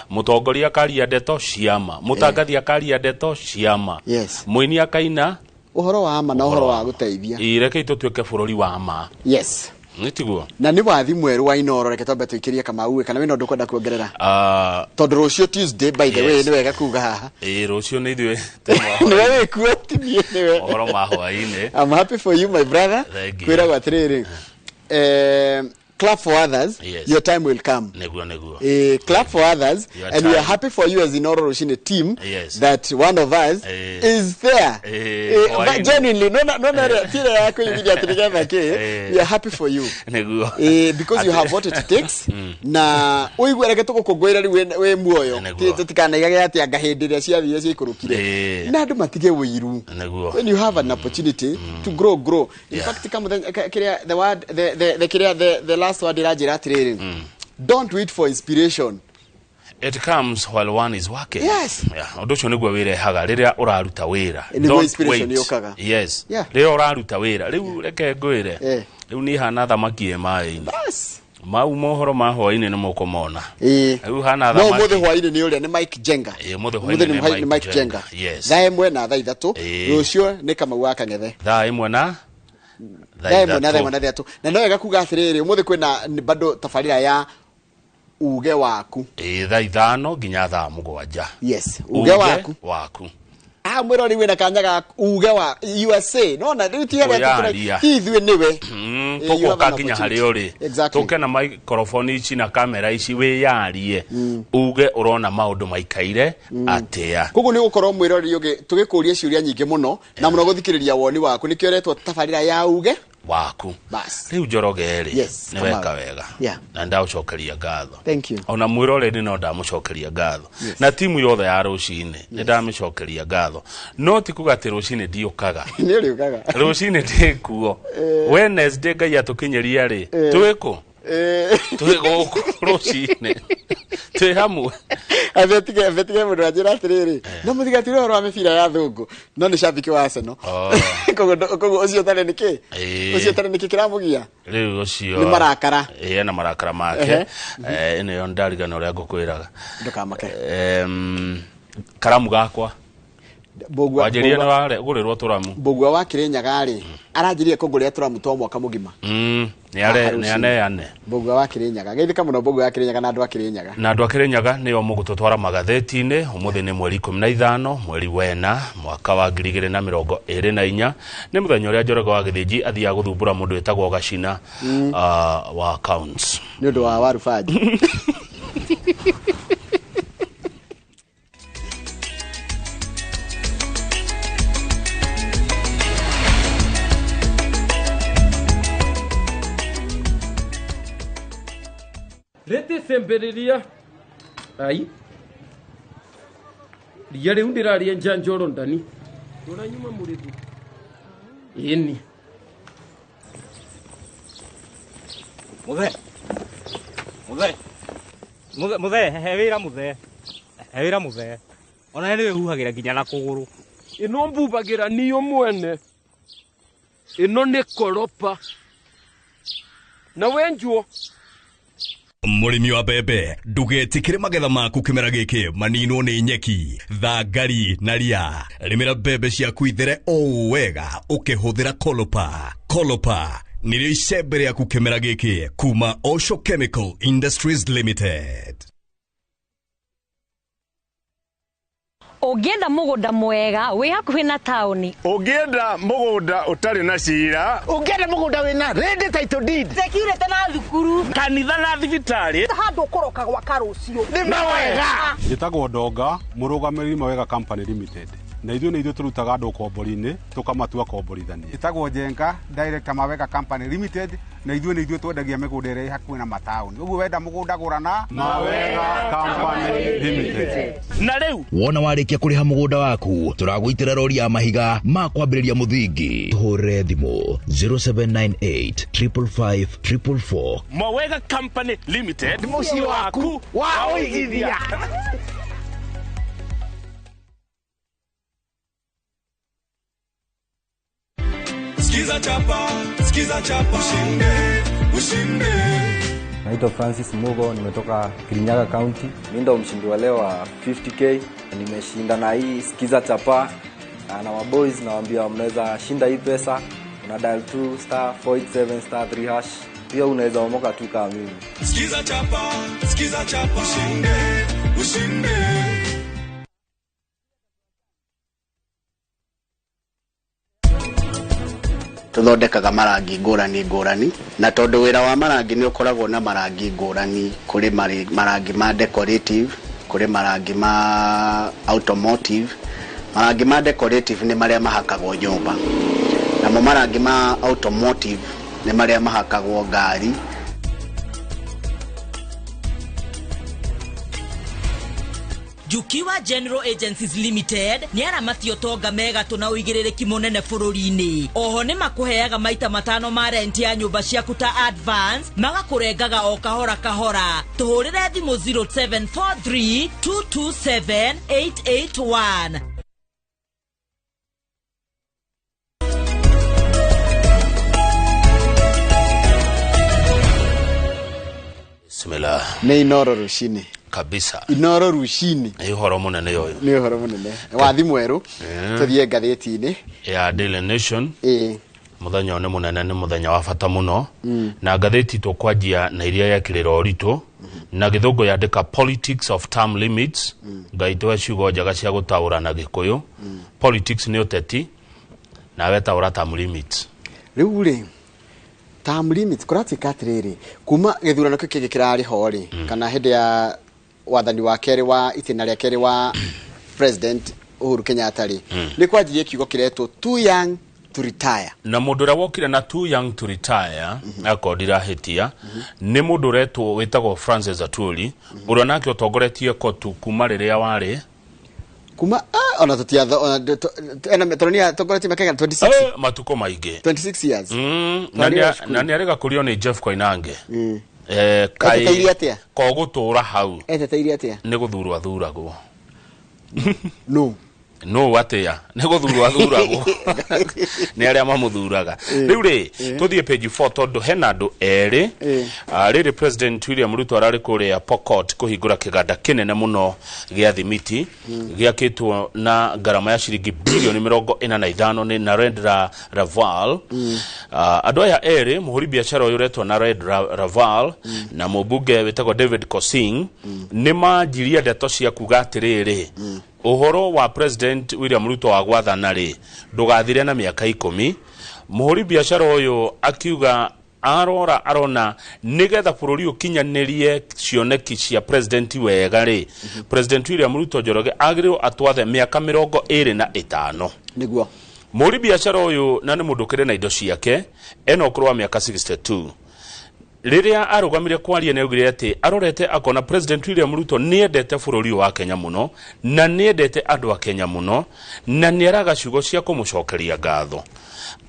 mutongoria akaria ndeto ciama mutangathi akaria ndeto ciama muini akaina uhoro wa ma na uhoro wa guteithia ireke itutweke bururi wa ma nitiguo na ni wathi mweru wa Inoro reke tombe tuikirie Kamau kana wino ndukwenda kuongerera tondu rucio Tuesday by the way ni wega kuga haha rucio ni ithwe ni wewe kuotinie ni wewe uhoro ma hwaine I'm happy for you my brother kwira gwa tiriri clap for others, your time will come. Clap for others, and we are happy for you as Inoro Roshine team that one of us is there. But genuinely, no, we are happy for you because you have what it takes. Na uigwere getuko kugwira we muoyo tutikana igage ati ngahindiria ciathire cikurukire na andu matige wiru when you have an opportunity to grow. In fact, come the word the last word irajira atiriri don't wait for inspiration. It comes while one is working. Udocho niguo wire haga riria uraruta wira. Don't wait. Riria uraruta wira. Riu reke ngwire. Riu ni hana thamaki e mai-ini. Mau mohoro ma hwaine ni muko mona. Riu hana thamaki. No muthe hwaine ni uria ni Mike Jenga. Muthe hwaine ni Mike Jenga. Thaa imwe na thaa ithatu. Rucio ni Kamau wa Kangethe. Thaa imwe na na no wega kuga atiriri umuthi kwina bado tafarira ya uge waku thaa ithano nginya thaa mugwanja uge waku mwirori wina kanyaga uge wa USA no na riu tiere hithwe niwe tuko nginya hari uri tuke na microphone ici na kamera ici we yarie uge urona maundu maikaire atia kugu ni gukorwo mwirori uge tugikuria ciuria nyingi muno na muno guthikiriria woni waku nikio retwo tafarira ya uge waku riu Njoroge ri ni weka wega na ndaucokeria ngatho. Thank you. Ona mwirore ni no ndamucokeria ngatho na timu yothe ya rucine ni ndamicokeria ngatho no ti kugati rucine ndiukaga ni riukaga rucine ndikuo Wednesday ngai atukinyeria ri twiko twiko rucine twi hamwe abetige mundu ajira atiriri no muthigatire oro amefira ya thungu no ni shabiki wa Arsenal kogo ucio tare niki ucio tare niki kiramugia riu ucio ni marakara na marakara make ene yo ndarigana uria ngukwiraga ndukamake karamu gakwa Bogwa wajiria na wale gurirwo turamu Bogwa wa Kirinyaga ri aranjirie kuguria turamu to mwaka mugima ni ane Bogwa wa Kirinyaga geithika muno Bogwa wa Kirinyaga na andu a Kirinyaga na andu a Kirinyaga ni o mugututwara magatheti-ini umuthi ni mweri 15 mweri wena mwaka wa 2024 ni muthenya uria Njoroge wa Githiji athia guthumbura mundu etagwo Gacina wa accounts ni undu wa warufaji Rete semberiria ai Diare undiraria njanjoro ndani Tunanyuma muridu Ini Muthe hewira muthe ona niwe huhagira nginya na kuguru ino mbubagira niyo mwene ino ni koropa na wenjuo Murimi wa bebe ndugetikire magetha maku kimera giki maninwo ni nyeki thangari na ria rimira bebe ciaku ithere o wega ukihuthira kolopa nirio icembe riaku kimera giki kuma Osho Chemical Industries Limited. Ugienda mugunda mwega wi hakuhi na tauni ugienda mugunda utari na cira ugienda mugunda wina ready title deed security na thukuru kanitha na thibitari handu ukoroka gwa karucio ni mawega njitagwo Ndonga murugamiri Mawega Company Limited na ithuĩ turutaga andũ kombori-inĩ tukamatua komborithania itagwo Njenga director Mawega Company Limited na ithuĩ twendagia mĩgũnda ĩrĩa hakuhĩ na mataũni ũguo wenda mũgũnda gũrana Mawega Company Limited na rĩu wona warĩkia kũrĩha mũgũnda waku turagũitĩra rori ya mahiga ma kwambĩrĩria mũthingi tũhũrĩre thimũ 0798 555 444 Mawega Company Limited mũciĩ waku wa ũigithia. Skiza chapa ushinde. Naitwa Francis Mugo, nimetoka Kirinyaga County. Mimi ndo mshindi wa leo wa 50k. Nimeshinda na hii Skiza chapa na wa boys nawaambia mnaweza shinda hii pesa. Una dial 2 *487 *3#. Pia unaweza omoka tu kama mimi. Skiza chapa ushinde. tuthondekaga marangi ngũrani na tondu wira wa marangi ni ukoragwo na marangi ngũrani kuri marangi ma decorative kuri marangi ma automotive marangi ma decorative ni maria mahakagwo nyumba na mo marangi ma automotive ni maria mahakagwo ngari Jukiwa General Agencies Limited ni aramatio tonga mega tuna uigiririki munene bururi-ini oho ni makuheaga maita matano ma rent ya nyumba ciaku ta advance magakurengaga o kahora tuhurire thimu 0743 227 881 Simela ni Inoro rucini kabisa Inoro rucini ni uhoro munene yoyo ni uhoro munene wa thimweru tuthie ngatheti-ini ya Daily Nation muthenya one munene ni muthenya wa bata muno na ngatheti tukwanjia na iria yakiriro ritu na githungu yandika politics of term limits ngaitwa ciugo njaga cia gutaura na gikuyu politics ni uteti na wetaura term limits riu ri term limits kuratika atiriri kuma githurano kiki kirari hori kana hindi ya wathani wa keri wa itena ria keri wa president Uhuru Kenyatta ri ni kwanjirie kiugo kireto too young to retire. Na mundu ra wokire na too young to retire akodira hitia ni mundu retwo witagwo Francis Atwoli uria nake utongoretie kotu kuma riria wari kuma ona tutia ena metronia tongoretie mekega 26 matuko maingi 26 years na ni arega kurio ni Jeff Koinange kai ko gutura hau eteteire atia ni guthurwa thuragwo no atia ni guthurwa thuragwo ni aria mamuthuraga riu ri tuthie page 4 tondu hena andu eri riri President William Ruto arari kuria Pokot kuhingura kiganda kinene muno gia thimiti giakitwo na garama ya shilingi bilioni 45 ni Narendra Raval andu aya eri muhuri biashara uyu retwo Narendra Raval na mubunge wetagwo David Kosing ni majiria ndeto cia kuga atiriri uhoro wa President William Ruto wa gwathana ri ndugathire na miaka 10 muhuri biashara uyu akiuga arona nigetha bururi ukinyanirie cioneki cia president wega ri President William Ruto Njoroge agirwo atwathe miaka 25 niguo muhuri biashara uyu na ni mundu kire na indo ciake eno kurwa miaka 62 riria arugamire kwaria neugire ati arorete akona President William Ruto niendete bururi wa Kenya muno na niendete andu a Kenya muno na niaraga ciugo cia kumucokeria ngatho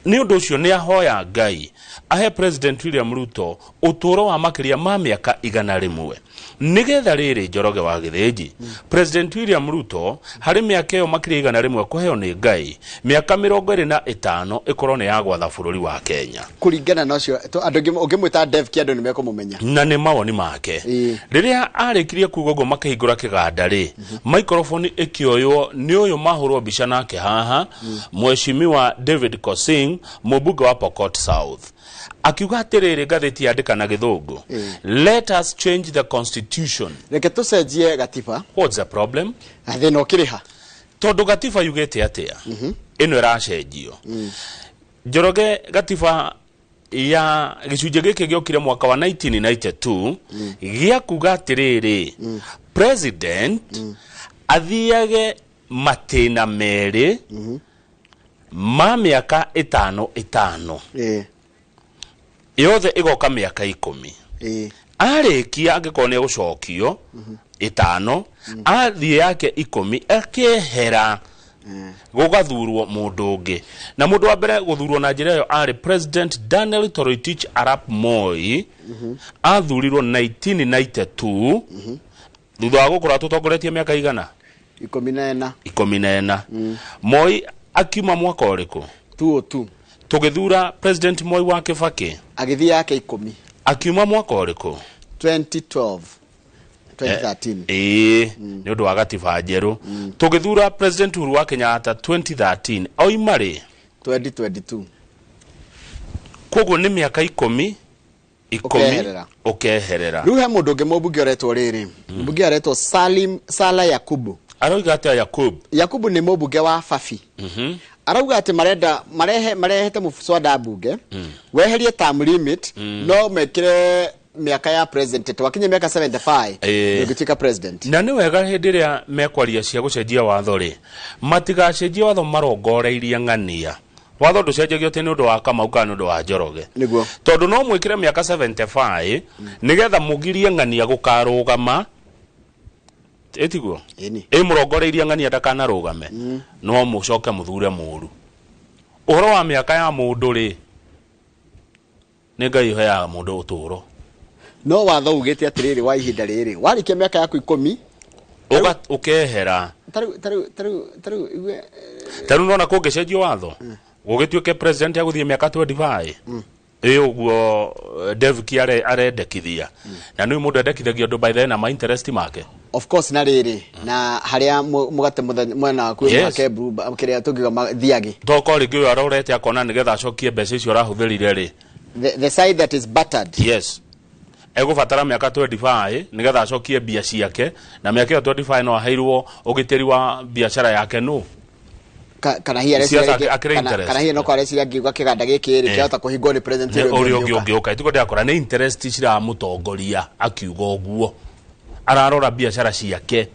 ni undu ucio ni ahoya Ngai ahe President William Ruto uturo wa makiria ma miaka 100 nigetha riri Njoroge wa Githĩnji President William Ruto hari miaka yo makiria 100 kuheo ni Ngai miaka 25 ikorwo ni ya gwatha bururi wa Kenya kuringana nacio andu ungimwita Dev Kiado ni mekumumenya na ni mawoni make riria arikirie kugogo makahingura kiganda ri microphone ikioyo ni uyu mahurwo bica nake haha mheshimiwa David Kosing mubunge wa Pokot South akiuga atiriri ngatheti yandika na Githungu let us change the constitution reke tucenjie gatiba what's the problem athina ukiriha tondu gatiba yugite atia ino iracenjio Njoroge gatiba ya gicunje giki giokire mwaka wa 1992 gia kuga atiriri president athiage matina meri ma miaka 5 yothe igoka miaka 10 arikia angikone gucokio 5 athie yake 10 akehera gugathurwo mundu ungi na mundu wa mbere guthurwo na njira yo ari President Daniel Toroitich Arap Moi athurirwo 1992 thutha wa gukura tutongoretie miaka igana 14 Moi akiuma mwaka uriku 202 tugithura President Moi wa Kibaki agithia yake 10 akiuma mwaka uriku 2012 2013 ni undu wa gatiba njeru tugithura President Uhuru wa Kenyatta 2013 oimari 2022 koguo ni miaka 10 ukeherera riu he mundu ungi mubunge uretwo riri mubunge aretwo Sala Yakubu aroiga ati Yakubu ni mubunge wa Fafi arauga ati marehete muswada bunge weherie term limit no mekire miaka ya president wakinye miaka 75 ngitika president na ni wega hindi ria mekwaria cia gucenjia watho ri matigacenjia watho marongoreirie ng'ania watho nducenjagio ti ni undu wa Kamau kana undu wa Njoroge niguo tondu no mwikire miaka 75 nigetha mugirie ng'ania gukarugama etiguo murongoreirie ng'ania ndakana rugame no mucoke muthure muru uhoro wa miaka ya mundu ri ni Ngai hoya mundu uturo no watho ugite atiriri wa ihinda riri warikia miaka yaku 10 ukehera taru nona kungecenjio watho gugituike president aguthie miaka 25 uguo Dev Kiare arendekithia na ni mundu endekithagio ndo by the na my interest make of course na riri na haria mugate mwena ku make blue kiria tungiga thiagi toko ringi arorete akona nigetha acokie mbeca icio arahuthirire ri the side that is battered yes egubatara miaka 25 nigetha acokie bia ciake na miaka 25 no aheirwo ugitiri wa biashara yake no kana hiya no kware cia ngiuga kiganda giki ri kiota kuhingwo ni president uri uka itiko ndakora ni interest cira mutongoria akiuga uguo ararora biashara ciake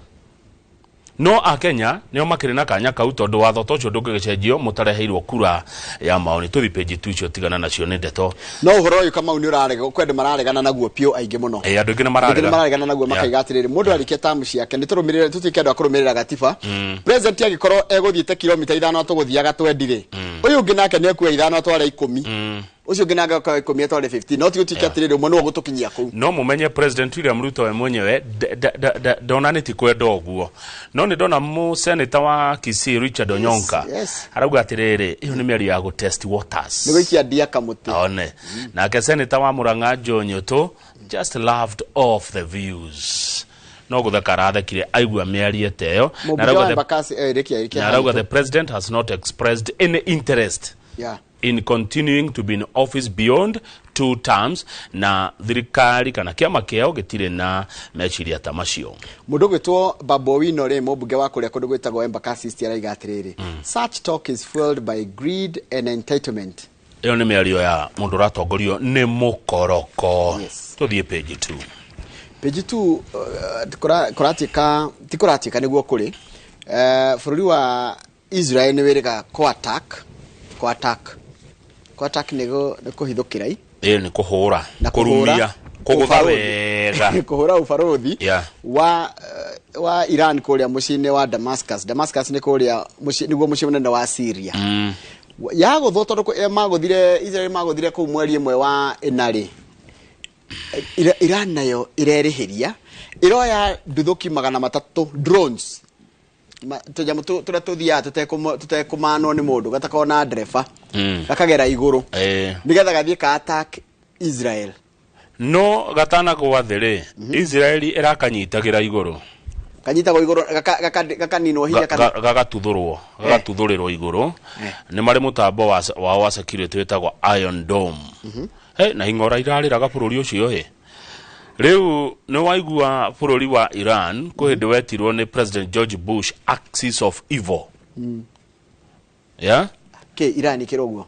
no a Kenya nio makiri na kanya kau tondu watho tocio ndungicenjio mutareheirwo kura ya maoni tuthi page 2 cio tigana nacio ni ndeto no uhoro uyu kama uni urarega kwende mararegana naguo pio aingi muno andu ingi mararegana naguo makaiga atiriri mundu arikie tamu ciake niturumirire tutike andu akurumirira gatiba president agikorwo eguthiite kilomita 5 tuguthiaga twendire uyu ungi nake ni ekuya 5 atware 10 ucio ngina gaka 10 atware 15 no tigutike atiriri umwe no gutukinyia kuu no mumenye president William Ruto we mwenyewe ndona ti kwenda uguo no ni ndona mu senator wa Kisii Richard Onyonka arauga atiriri iyo ni miario ya go test waters ni gwikia ndia kamuti one na ke senator wa Murang'a Njonyoto just laughed off the views no guthakara kire aigua miario teyo na arauga the president has not expressed any interest in continuing to be in office beyond 2 terms na thirikari kana kiama kiao gitire na mechiria tamacio mundu gwitwo Babu Owino ri mubunge wa kuria kundu gwitagwo Embakasi araiga atiriri such talk is fueled by greed and entitlement. Iyo ni miario ya mundu ratongorio ni mukoroko tuthie page 2 page 2 kuratika niguo kuri bururi wa Israel ni wiriga ko attack nego kuhithukira ni kuhura kurumia kugutha wega kuhura ufarodhi wa Iran kuria mucine wa Damascus ni kuria niguo mucine munene wa Syria yago thoto ko maguthire Israel maguthire ku mweri imwe wa inari Iran nayo irerihiria iroya nduthuki 300 drones tujamu tuthia tutekumano ni mundu gatakona driver gakagera iguru nigetha gathie ka attack Israel no gatana gwathire Israel irakanyitagira iguru kanyita go iguru gakanino hinya gagatuthurirwo iguru ni mari mutambo wa security wetagwo Iron Dome na ingora irariraga bururi ucio Riu no waigua bururi wa Iran kuhinde wetirwo ni President George Bush axis of evil. Iran ikiroguo.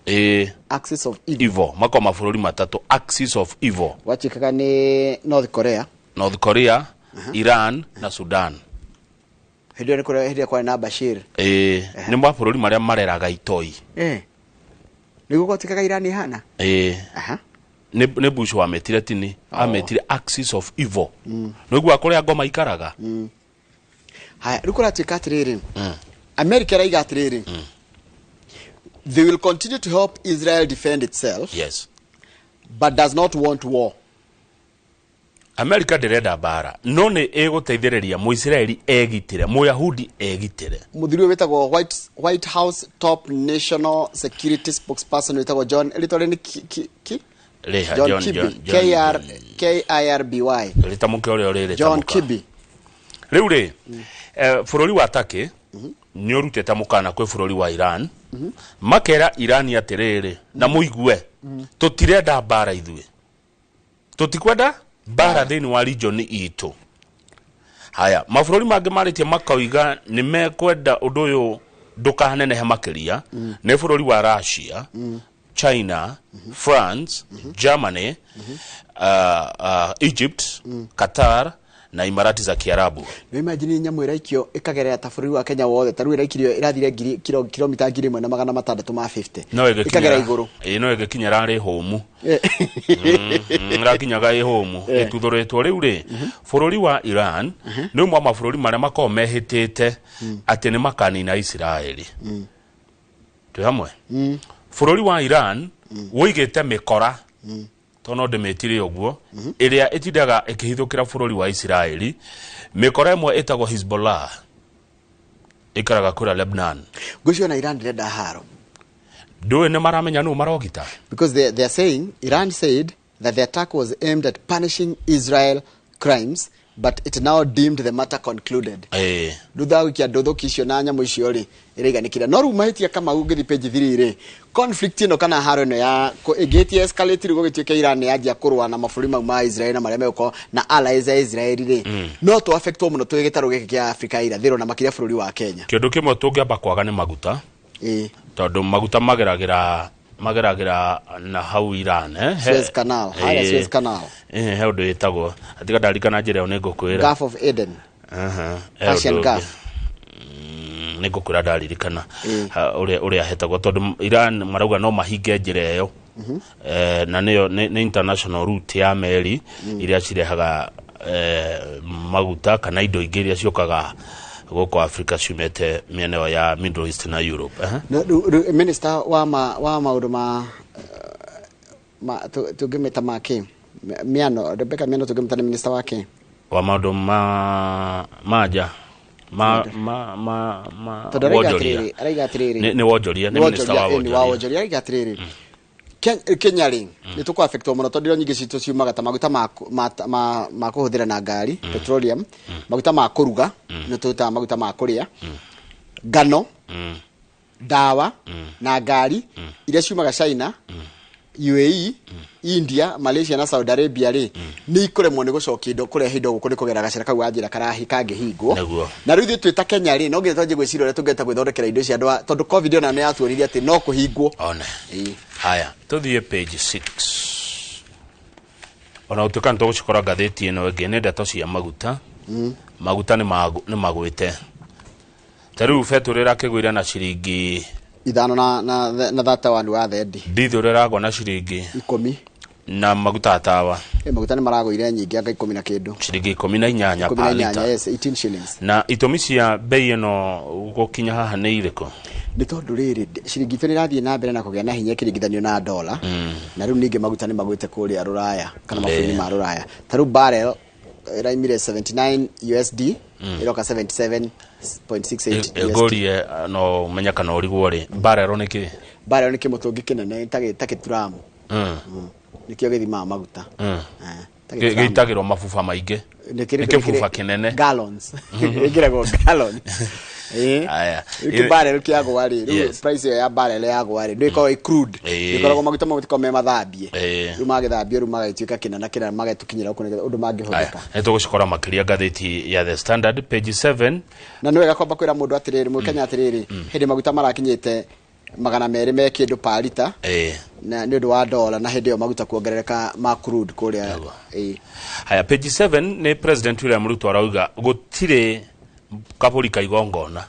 Axis of evil. Mako mabũrũri matatu axis of evil. Wachikaga ni North Korea, Iran na Sudan. Hĩndĩ kwa na Bashir. Ni mabũrũri maria mareraga itoi. Niguo gotikaga Iran hana. Ne Bush wa metire tini ametire axis of evil no igwa kuria ngoma ikaraga haya rukura tikatiriri America raiga atiriri they will continue to help Israel defend itself but does not want war. America dereda bara no ne eguteithiriria mu Israeli egitire mu Yahudi egitire muthiri wetagwo White House top national security spokesperson wetagwo John Elitoren John Kirby litamuke ore John Kirby riu ri bururi wa Turkey ni urutete mukana kwe bururi wa Iran makera Iran atiriri na muigue tutirenda bara ithue tutikwenda bara thini wa region itu haya mabũrũri mangĩ maritie makauiga ni mekwenda undu uyu ndukanenehe makiria ni bururi wa Russia China, France, Germany, Egypt, Qatar na Imarati za Kiarabu. No imagine nyamu iraikio ikagerera taburi wa Kenya wothe taru iraikio irathire kilomita 1,650 no ikagera iguru no egekinya rari homu rakinyaga homu ituthuretwo riu ri bururi wa Iran no mwa mabũrũri maria makomehitite ati ni makanina Israeli tu hamwe bururi wa Iran woigete mikora tono demetire oguo iria itindaga ikihithukira bururi wa Israeli mikora imwe etagwo Hezbollah ikaraga kura Lebanon gucio na Iran direnda haro do ne maramenya no marogita because they are saying Iran said that the attack was aimed at punishing Israel crimes but it now deemed the matter concluded. Dutha wikia nduthuki icio na nyamu icio ri iriganikira no ru mahitia kama ungithi page 3 ri conflict ino kana haro ino ya igeti escalate ri gogituika Iran yajia kurwa na mabũrũri mau ma Israel na maria meko na allies ya Israel ri no to affect muno tu gitaro giki kia Africa irathiro na makiria bũrũri wa Kenya kindu kimwe tungiamba kwaga ni maguta tondu maguta mageragira na hau Iran Suez Canal Suez Canal he undu itagwo atiga ndarika na njira yo ningukwira Gulf of Eden Persian Gulf niko kura ndaririkana uria hetagwo tondu Iran marauga no mahinge njira eyo na nĩ international route ya meri iria cirehaga maguta kana indo ingĩ iria ciokaga gũkũ Africa ciumĩte mĩena ya Middle East na Europe. Minister wa maũndũ tũngĩmĩta make Miano, Rebecca Miano tũngĩmĩta nĩ minister wake wa maũndũ maja wonjoria nĩ wonjoria nĩ minister wa wonjoria araiga atĩrĩrĩ Kenya ri nĩ tũkũ affect mũno tondũ nyingĩ citũ ciumaga ta maguta ma kũhũthĩra na ngari petroleum maguta ma kũruga nĩ tũta maguta ma kũrĩa ngano dawa na ngari iria ciumaga China UAE India Malaysia na Saudi Arabia ri ni ikuremwo ni gucokia indo kurehe indo guku ni kugera gacira kau ajira karahi kangihingwo na riu twita Kenya ri no nginya twanjie gwicira uria tungeta gwithondekera indo cia andũ tondu covid ona ni yatuonirie ati no kuhingwo ona haya tuthie page 6 ona utuka nto gucikora ngatheti ino ĩngĩ nĩ ndeto cia maguta maguta ni magwite tariu feturira kigwira na ciringi ithano na thata wandu wa thendi ndithurira na ciringi 10 na maguta tawa maguta ni maragwire nyingi anga 10 na kindu ciringi 18 pa lita yes 18 shillings na itumi cia bei ino gukinya haha ni iriko ni tondu riri ciringi tu ni rathie na mbere na kugea na hinya kiringithanio na dola na riu ningi maguta ni magwite kuria ruraya kana mabũrũri ma ruraya taru barrel iraimire 79 USD iroka 77.68 gorie no menya kana urigwo ri barrel ni kimutungi kinene takituramu nikio githima maguta gitagirwo mafufa maingi nikifufa kinene gallons igiragwo gallon aya barrel kiagwa ri price ya barrel yagwa ri ndiko crude ikoragwo maguta mutiko me mathambie ru magithambie ru magatuika kinana magetukinyira uko undu mangihũthĩka nĩtũgũcikora makĩria ngathĩti ya The Standard page 7 na nĩ wega kwamba kwĩra mũndũ atĩrĩrĩ mũkenya atĩrĩrĩ hĩndĩ maguta marakinyĩte 200 me kĩndũ pa lita na nĩ ũndũ wa dola na hĩndĩ ĩyo maguta kuongerereka ma crude kũrĩa haya page 7 nĩ president William Ruto arauga gũtirĩ kaburi kaigongona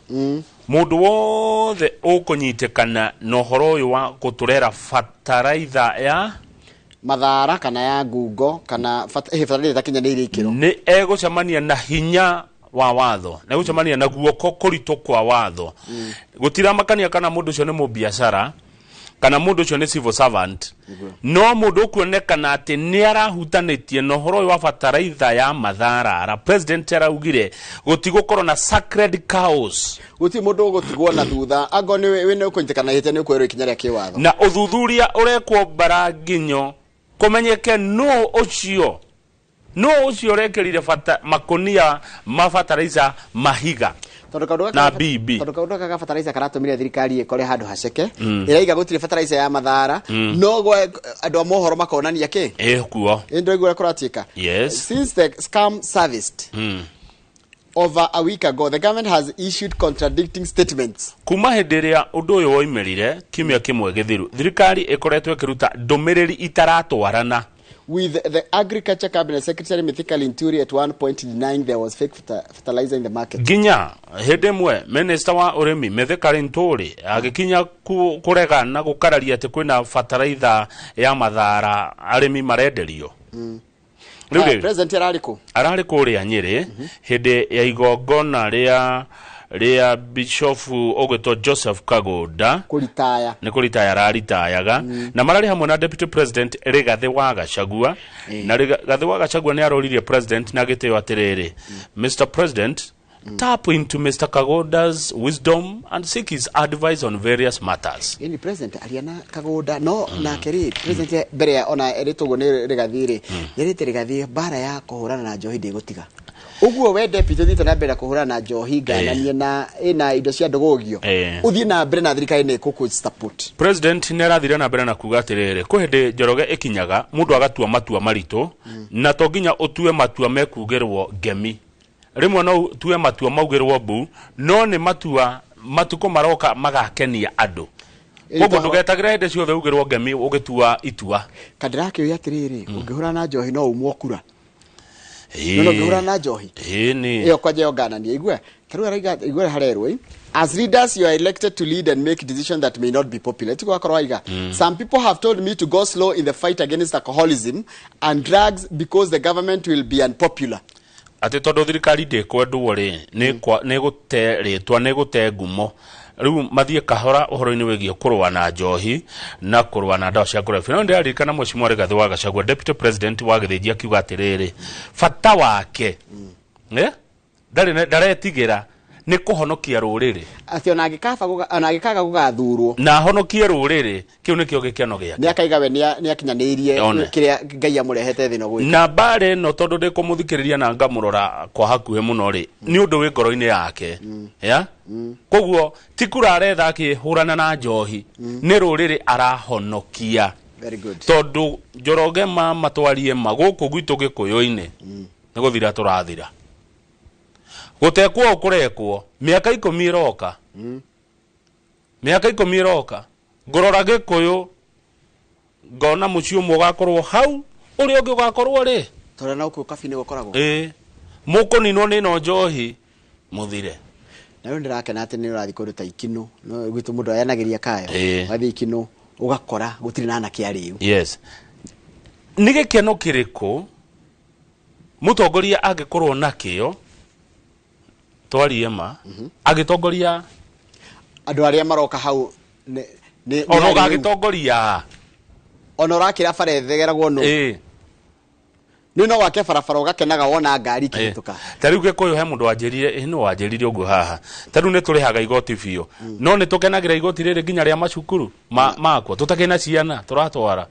mundu wothe ukunyitikana no horo uyu wa guturera fertilizer ya mathara kana ya ngungo kana fertilizer takinyanĩire ikĩro ni egucemania na hinya wa watho na gucemania na guoko kuritu kwa watho gutira makania kana mundu ucio ni mubiashara kana mundu ucio ni civil servant no mundu kuonekana ati ni arahutanitie no horo wa fertilizer ya mathara president araugire gutigukorwo na sacred cows guti mundu gutigwo na thutha ango ni wene ukunyitikana hite ni kwero ikinya ria kiwatho na uthuthuria urekwo baraginyo kumenyeke no ucio rekerire makonia mafertilizer mahiga na BB tondu kaundu ka fertilizer karatumire thirikari ikore handu haceke iraiga gutire fertilizer ya mathara no go andu a mohoro makonania ki kuo ndo igura kuratika since the scam surfaced over a week ago the government has issued contradicting statements kuma henderia undu uyu woimerire kimya kimwe githiru thirikari ikoretwe ikiruta ndumiriri itaratwarana with the agriculture cabinet secretary Mithika Linturi at one point denying there was fake fertilizer in the market ginya hende mwe minister wa urimi Mithika Linturi agikinya kurega na gukararia ati kwina fertilizer ya mathara arimi marenderio president arariko ria Nyeri hende ya igongona ria Bishop Ogeto Joseph Kagoda kuritaya ni kuritaya raritayaga na marari hamwe na deputy president Rigathi wa Gachagua na Rigathi wa Gachagua ni aroririe president na giteo atiriri Mr President tap into Mr Kagoda's wisdom and seek his advice on various matters. Ini president aliana Kagoda no na keri president bere ona eritugo ni Rigathi ri yerite Rigathi bara ya kuhurana na njohi ndigutiga uguo we deputy thito na mbere kuhurana na njohi gananie na ina indo cia ndogogio uthie na mbere na thirikari ni kuku support president ni arathire na mbere na kuga atiriri kuhinde njoroge ikinyaga mundu agatua matua marito na to nginya utue matua mekugirwo ngemi rimwe no tue matua maugirwo bu no ni matua matuko maroka magakenia andu koguo ndugetagira hinde ciothe ugirwo ngemi ugitua itua kandirake uyu atiriri ungihura na njohi no umwo kura no ngihura na njohi ni iyo kwaje oganania igwe taru araiga igore harerwe as leaders you are elected to lead and make decisions that may not be popular tiko akoraiga some people have told me to go slow in the fight against alcoholism and drugs because the government will be unpopular ati tondu thirikari ndikwenduo ri ni gute ritwa ni gute ngumo riu mathie kahora uhoro-ini wigie kurwa na njohi na kurwa na ndawa cia kulevya. No ndirarikana Mheshimiwa Rigathi wa Gachagua deputy president wa Githĩnji akiuga atiriri fata wake ndaretigira ni kuhonokia ruriri ati ona agikaga gugathurwo na honokie ruriri kiu nikio gikeno giake ni akaiga we ni akinyanirie kiria Ngai amurehete thino gwika na bare no tondu ndikumuthikiriria na ngamurora kwa hakuhe muno ri ni undu wi ngoro-ini yake koguo tikura aretha akihurana na njohi ni ruriri arahonokia. Very good. Tondu Njoroge matwarie maguku gwitu Gikuyu-ini ni guthira turathira gutekwo kurekwo miaka 10 iroka miaka 10 iroka ngorora Gikuyu ngona mucio mugakorwo hau uri ungi ugakorwo ri tora na uku kabine gukoragwo muko ninwo ni no njohi muthire na ndirakena ati ni urathi kuruta ikino no gwitu mundu ayanagiria kayo wathi ikino ugakora gutiri na anake ariu yes ni gikeno kiriko mutongoria angikorwo nakio twarie ma agitongoria andu aria maroka hau ni ono agitongoria ono rakira bare thegeragwo no ni no wake barabara ugakenaga wona ngari kihituka tariu Gikuyu he mundu wanjirire no wanjirire uguo haha tariu ni turihaga igoti biyo no ni tukenagira igoti riri nginya ria macukuru makwo tutakena ciana turatwara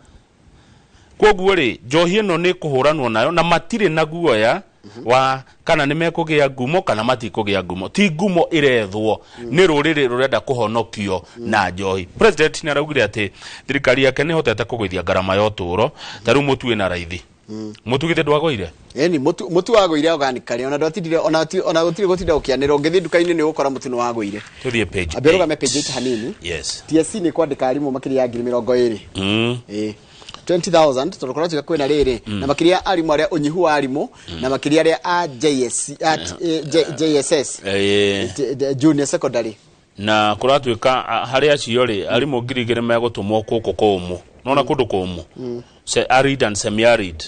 koguo ri njohi ino ni kuhuranwo nayo na matire na guoya wa kana ni mekugia ngumo kana matikugia ngumo ti ngumo irethwo ni ruriri rurenda kuhonokio na njohi. President ni araugire ati thirikari yake ni hotete kugwithia garama ya uturo tariu mutu ina raithi mutu gite ndwagoire mutu wagoire organically ona ndotindire ona gutire gutinda ukianira ungithi duka-ini ni gukora mutu no wagoire tuthie page aberuga me page hanini yes TSC ni kwandika arimu makiri ya 2020 20,000 tolokora tuka kwena riri na makiria arimu aria unyihu wa arimu na makiria aria a JSS junior secondary na kuratuika haria cio ri arimu ngirigire megutumwo kuku kumu nona kundu kumu se arid and semi arid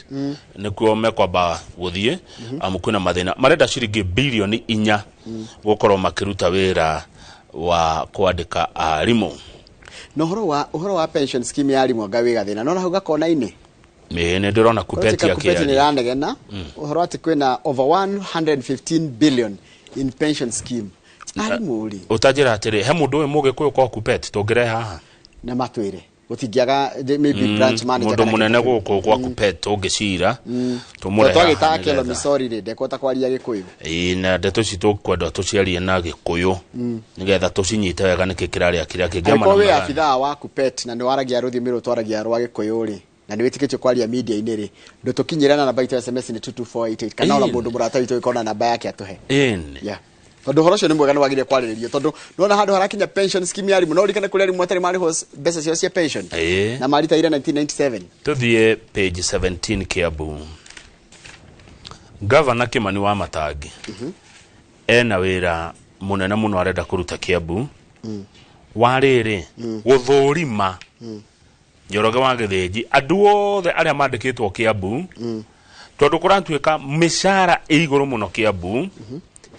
nikuo mekwamba guthie amukwina mathina marenda ciringi bilioni 4 gukorwo makiruta wira wa kwandika arimu no uhoro wa pension scheme ya arimu ngawiga thina no hauga kona-ini ni ndirona kupeti yake ya ni ranegena uhoro ati kwina over 115 billion in pension scheme arimu uri utajira atiri he mundu we muge kuyo kwa kupeti tungire haha na matwire gutingiaga maybe branch manager mundu munene guko kwa kupeti ungicira tumure twagita kelo misori ri ndekota kwaria Gikuyu na ndeto citu kwenda tuciarie na Gikuyu nigetha tucinyite wega nikikiraria kiria kingema na we afitha wa kupeti na ni waragia ruthimi ru twaragia rwa Gikuyu ri na ni witikitio kwaria media ini ri ndo tukinyirana na baita SMS ni 22488 kana ola mundu murata witu ikona namba yake atuhe yeah tondu horo cio ni mwega ni wagire kwariririo tondu nona handu harakinya pension scheme ya arimu no rikana kuri arimu atari mari hos mbeca cio cia pension na marita ira 1997 tuthie page 17 Kiambu. Governor Kimani wa Matangi ena wira munene muno arenda kuruta Kiambu wariri guthurima Njoroge wa Githĩnji andu othe aria mandikitwo Kiambu tondu kuratuika mishara iguru muno Kiambu.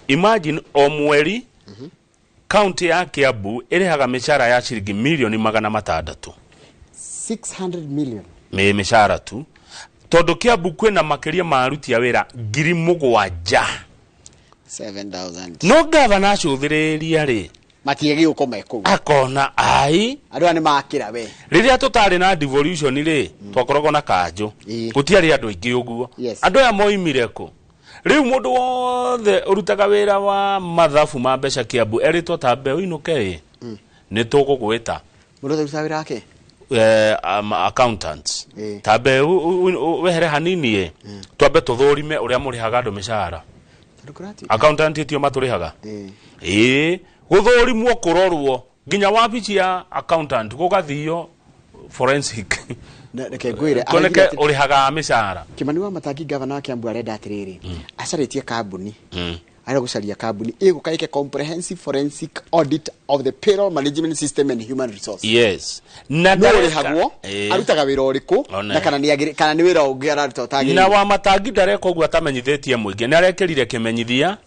Imagine o mweri county ya Kiambu irihaga mishara ya shiringi milioni 600 600 million mishara tu tondu Kiambu kwina makiria maruti ya wira 7,000 no governor acuthiriria ri matiegi uko meko akona ai andu ani makira we riria tutari na devolution ri twakoragwo na kanjo gutiari andu aingi uguo andu ya moimire ku riu mundu wothe urutaga wira wa mathafu ma mbeca Kiambu eritwo tambe uinuke ni tugugwita mundu urutaga wira wake accountants tambe wehere hanini twambe tuthurime uria murihaga andu mishara accountant itio maturihaga guthurimwo kurorwo nginya wabici ya accountant gugathio forensic neke gwire toneke urihaga mishara. Kimani wa Matangi governor wa Kiambu arenda atiriri acaritie kambuni Ara gucaria kambuni igukaike comprehensive forensic audit of the payroll management system and human resource. Yes. Na ndare hagwo arutaga wira uriku na kana ni wira ungi araruta utagi. Na wa matangi ndareko gwa tamenyithetie muingi ni arekerire kimenyithia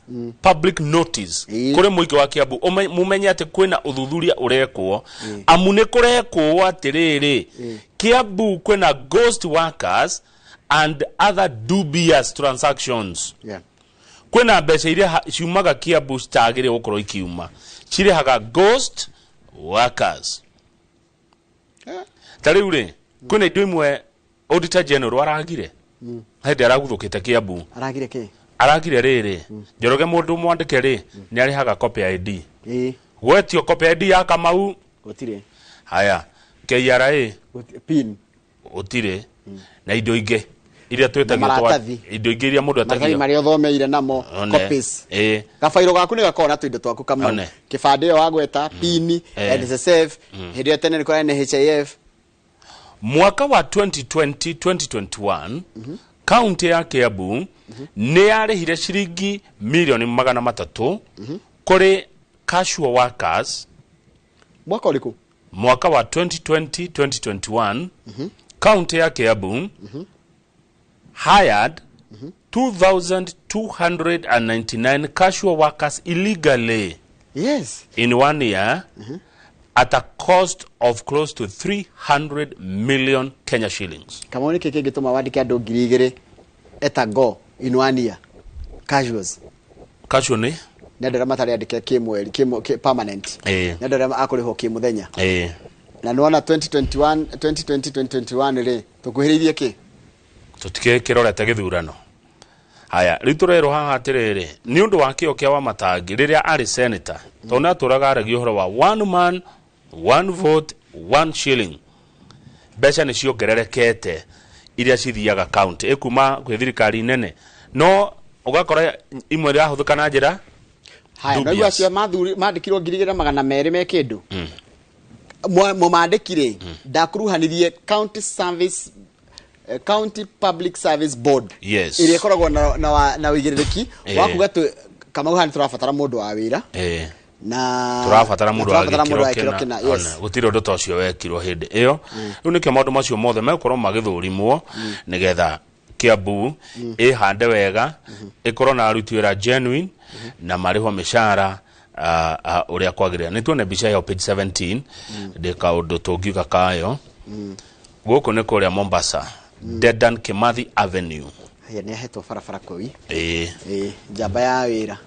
public notice kuri muingi wa Kiambu mumenye ati kwina uthuthuria urekwo amu ni kurekwo atiriri Kiambu kwina ghost workers and other dubious transactions. Yeah. Kwina mbeca iria ciumaga Kiambu citagire gukorwo ikiuma cirehaga ghost workers. Tariu ri kwina indo imwe auditor general aragire hende araguthukite Kiambu aragire ki aragire riri Njoroge mundu mwandike ri ni arihaga copy ID gwetio copy ID ya Kamau gutire haya KRA pin gutire na indo inge iria twetagio indo inge iria mundu atagio mari othomeire namo copies gafairo gaku ni gakona twindo twaku Kamau kibande yo wagweta pin NSSF hĩndĩ tene ni kwa NHIF. Mwaka wa 2020-2021 county ya Kiambu ni yarihire shiringi milioni 300 kuri casual workers. Mwaka uliku mwaka wa 2020-2021 county ya Kiambu hired 2,299 casual workers illegally. Yes. In 1 year at a cost of close to 300 million Kenya shillings. Kama oni keke gituma wadike ando girigere etago in 1 year. Casuals. Casual ni? Nadara matari adike kimweli permanent. Nadara akuriho kimuthenya. Na nuona 2020-2021 ri tukuhiririe ki? Tutike kirorete githurano. Haya riturero haha atiriri ni undu wa kio kia wa matangi riria ari senator tona turaga aragi uhoro wa one man one vote one shilling beca ni ciongererekete iria cithiaga county ikuma kwi thirikari nene no ugakora imwe ria huthuka na njira haya no acio mandikirwo ngirigera 200 me kindu mo mandikire ndakuruhanirie county service County Public Service Board. Yes. Ile koragwo na wigiriki wakuga tu kama uhani turafatara mundu wa wira. Na turafatara mundu wa kina. Gutire undu tocio wekirwo hindi iyo. Riu nikio maundu macio mothe mekorwo magithurimwo nigetha Kiambu ihande wega ikorwo na aruti wira genuine na mariho mishara uria kwagirira. Nituone bica ya page 17 ndika undu tungiuga kayo. Guku ni kuria Mombasa. Dedan Kimathi Avenue. Ya ni heto farafara koi. Jaba ya wira.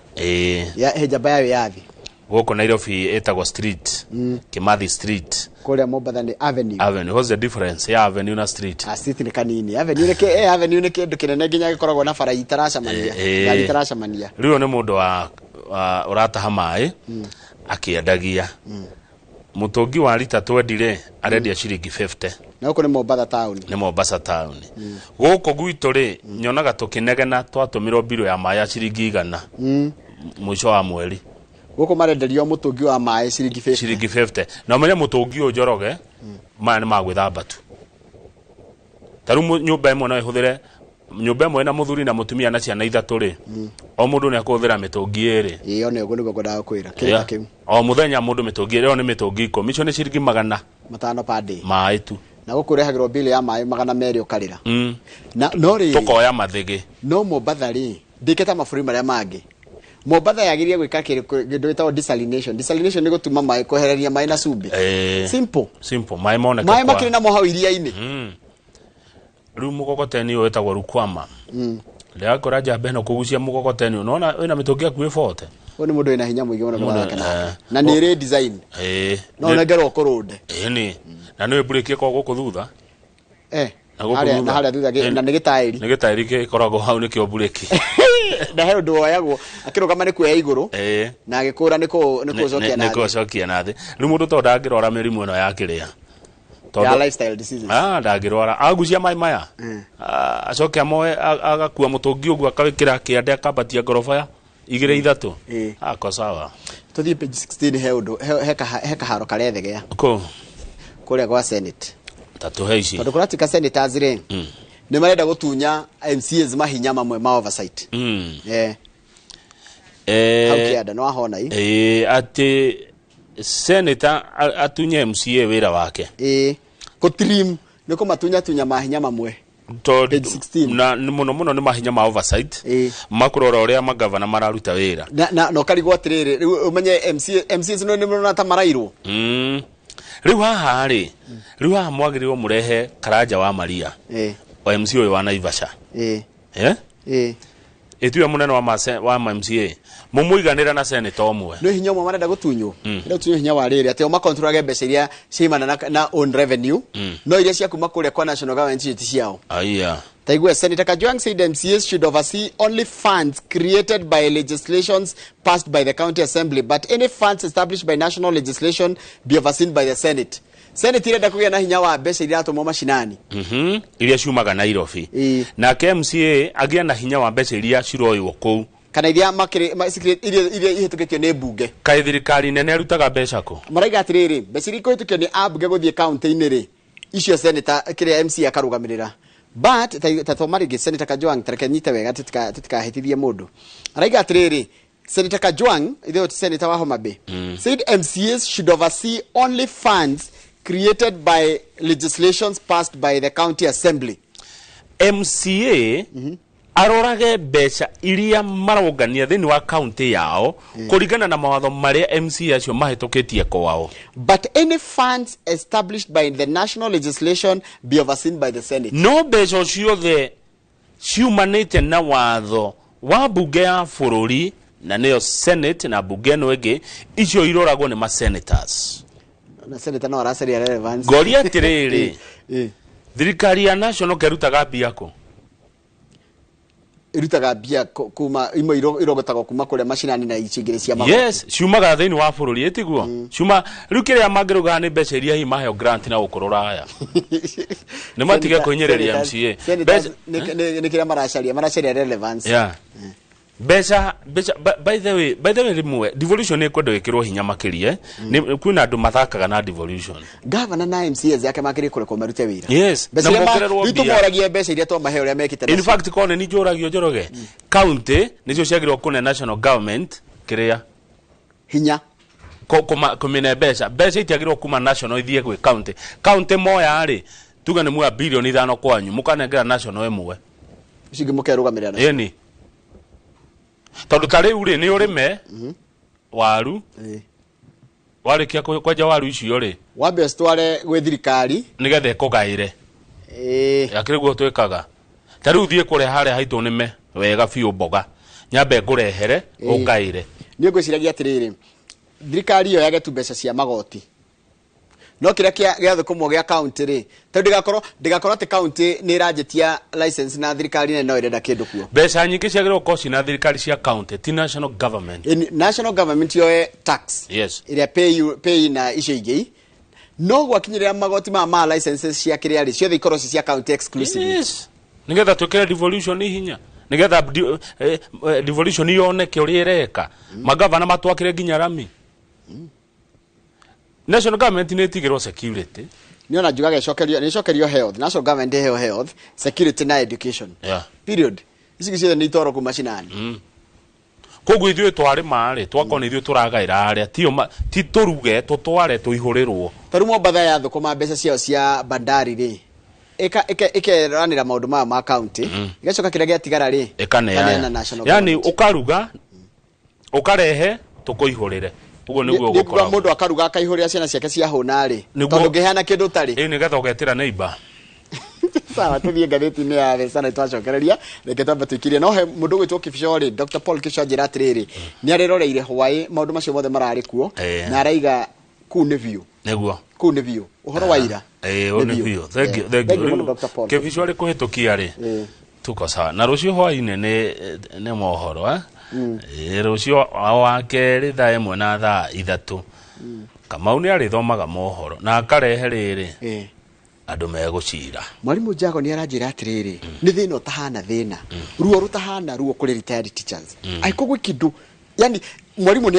Ya jaba ya yathi. Woko Nairobi etagwa street. Kimathi Street. Kuria Mombasa ni Avenue. Avenue. What's the difference ya Avenue na street? Street ni kanini. Avenue ni ke Avenue ni kindu kinene ginya gikoragwo na bara itaracamania. Gari itaracamania. Riu ni mundu wa urataha mai akiendagia. Mutongi wa lita 20 arendia shilingi 50. Na uko ni Mombasa town. Ni Mombasa town. Guko gwitu ri nyonaga tukinegena twatumirwo biro ya maya shilingi 100. Mwisho wa mweri. Guko marenderio mutungi wa maya shilingi 50. Shilingi 50. Na umenye mutungi Njoroge maya ni magwithamba tu. Taru nyumba imwe no ihuthire nyumba imwe na muthuri na mutumia na ciana ithatu ri. O mundu ni akuthira mitungi eri. Iyo ne ugo nigo godaga kwira. Kira kiu. O muthenya mundu mitungi eri ni mitungi 10. Micho ni shilingi 500 per day. Mai tu. Na gukurehagirwo bill ya mai 200 ukarira. Na no ri tukoya mathigi. No Mombasa ri ndiketa mafuri maria mangi. Mombasa yagirie gwika kindu itawo desalination. Desalination ni gutuma mai kohereria mai na cumbi. Simple. Simple. Mai moneka kwa. Mai makiri na mohau iria-ini. Riu mugogoteni yo etagwo rukwama. Ndia kora jambe no kugucia mugogoteni unaona wina mitungi aku 40. Oni mundu ina hinya mwingi muno kana. Na ni re design. No negero korode. Ni. Na no break ko guku thutha. Na haria thutha na ni gitairi. Ni gitairi ke koragwo hau ni kio break. Na he undu oyagwo akirugama ni kuya iguru. Na agikura niko cokia na. Niko cokia na thi. Riu mundu to ndangirora mirimu ino ya kiria. Ya lifestyle diseases. Ndangirora agucia mai maya. Acoke amoe agakua mutungi ugu akawikira kiande akabatia gorofa ya igire ithatu. Ako sawa. Tuthie page 16 he undu he kaharo karethegea. Kuria kwa Senate. Tatu heici. Tondu kuratika senators ri. Ni marenda gutunya MCAs mahinya mamwe ma oversight. Haukiada no ahona ati senator atunye MCA wira wake ko trim niko matunya mahinya mamwe na muno ni mahinya ma oversight makurora uria magavana mararuta wira na no karigwo atiriri umenye MCs no ni murona ta marairwo riu haha ri riu haha mwagirirwo murehe Karanja wa Maria o MC uyu wa Naivasha etuya munene wa MCA mumuiganira na senator omwe no hinya mwe marenda gutunyo ndio tunyo hinya wa riri ati o makontrolage mbeca iria ciimana na own revenue no iria cia kuma kuria kwa national government citi ciao Taigwe Senator Kajwang said MCAs should oversee only funds created by legislations passed by the county assembly, but any funds established by national legislation be overseen by the Senate. Senate irenda kugia na hinya wa mbeca iria atomo mashinani iria ciumaga Nairobi na KMCA agia na hinya wa mbeca iria ciroywo kou kana iria iria ihetukitio ni bunge kai thirikari nene arutaga mbeca ko maraiga atiriri mbeca iria ihetukitio ni abunge guthie county-ini ri icio senator kiria MC akarugamirira but tatomarige Senator Kajwang tarekanyite wega tutikahitithie mundu araiga atiriri Senator Kajwang ithe senator wa Homa Bay said MCAs should oversee only funds created by legislations passed by the county assembly. MCA arorage mbeca iria marogania thini wa county yao kuringana na mawatho maria MC acio mahitukitie kwao, but any funds established by the national legislation be overseen by the Senate. No mbeca ciothe ciumanite na watho wa bunge ya bururi na neo Senate na bunge no ege icio iroragwo ni ma senators na senator no aracaria relevance gori atiriri thirikari ya national kerutaga mbia ko irutaga mbia kuma imo irogotagwo kuma kuria mashinani na icingire cia magoti. Yes, ciumaga thini wa bururi etiguo ciuma riu kiria magiruga ni mbeca iria hi maheo grant na gukorora aya ni matige kuinyereria MCA ni kiria maracaria relevance Besa by the way rimwe devolution ni kwendo gikirwo hinya makirie ni kwina andu mathakaga na devolution governor na MCAs yake makiri kule kwa marute wira yes na mogererwo bitu moragie mbeca iria to mahe uria mekite in fact kone ni njoragio njoroge county nicio ciagirwo kune national government kiria hinya kumine mbeca itiagirwo kuma national ithie gwe county moya ri tuga ni mwa billion 5 kwanyu mukanengera national emwe ucingi mukerugamirana yeni tondu tari uri ni urime waru warikia kwenja waru icio ri wambe stware gwe thirikari nigetha ikugaire yakiriguo twikaga tari uthie kure haria haitu nime wega biu mboga nyambe ngurehere ungaire ni ngwiciragia atiriri thirikari iyo yage tu mbeca cia magoti no kiria gia thukumo gia county ri tondu ndigakorwo ati county ni irajetia license na thirikari ne no irenda kindu kuo mbeca nyingi ciagirwo koci na thirikari cia county ti national government national government yo tax yes iria pay na icio ingi no gwakinyirira magoti ma licenses cia kiria ri ciothe ikorwo cia county exclusive yes nigetha tukire devolution hinya nigetha devolution yoneke uri ireka magavana matwakire ginya rami national government ni tigirwo security ni ona njugaga icokerio health national government health security na education period isi ciothe ni itoro kuma mashinani koguo ithuĩ twari mari twakona ithuĩ turagaira aria ti turuge tutware tuihurirwo tarumo batha ya thukuma mbeca ciao cia bandari ri ikeranira maundu ma county igacoka kiria giatigara ri ikaneana national yani ukaruga ukarehe tukuihurire ugo niguo gukora mundu akaruga akaihurira ciana ciake cia huna ri tondu ngihana kindu tari nigetha ugetira neighbor sawa tuthie ngatheti-ini ya The Sun twacokereria reke twambe twikirie no he mundu gwitwo Kibishori Dr. Paul Kishajira atiriri ni ariroreire hwai maundu macio mothe marari kuo na araiga ku ni view niguo ku ni view uhoro wa ira ni view thank you Kibishori kuhitukia ri tuko sawa na rucio hwai-ini ni mohoro rucio wa keri thaa 1 na thaa 3 Kamau ni arithomaga mohoro na akarehe riri andu megucira mwalimu Jago ni aranjira atiriri ni thina utahana thina ruo rutahana ruo kuri retired teachers aikogwe kindu yani mwalimu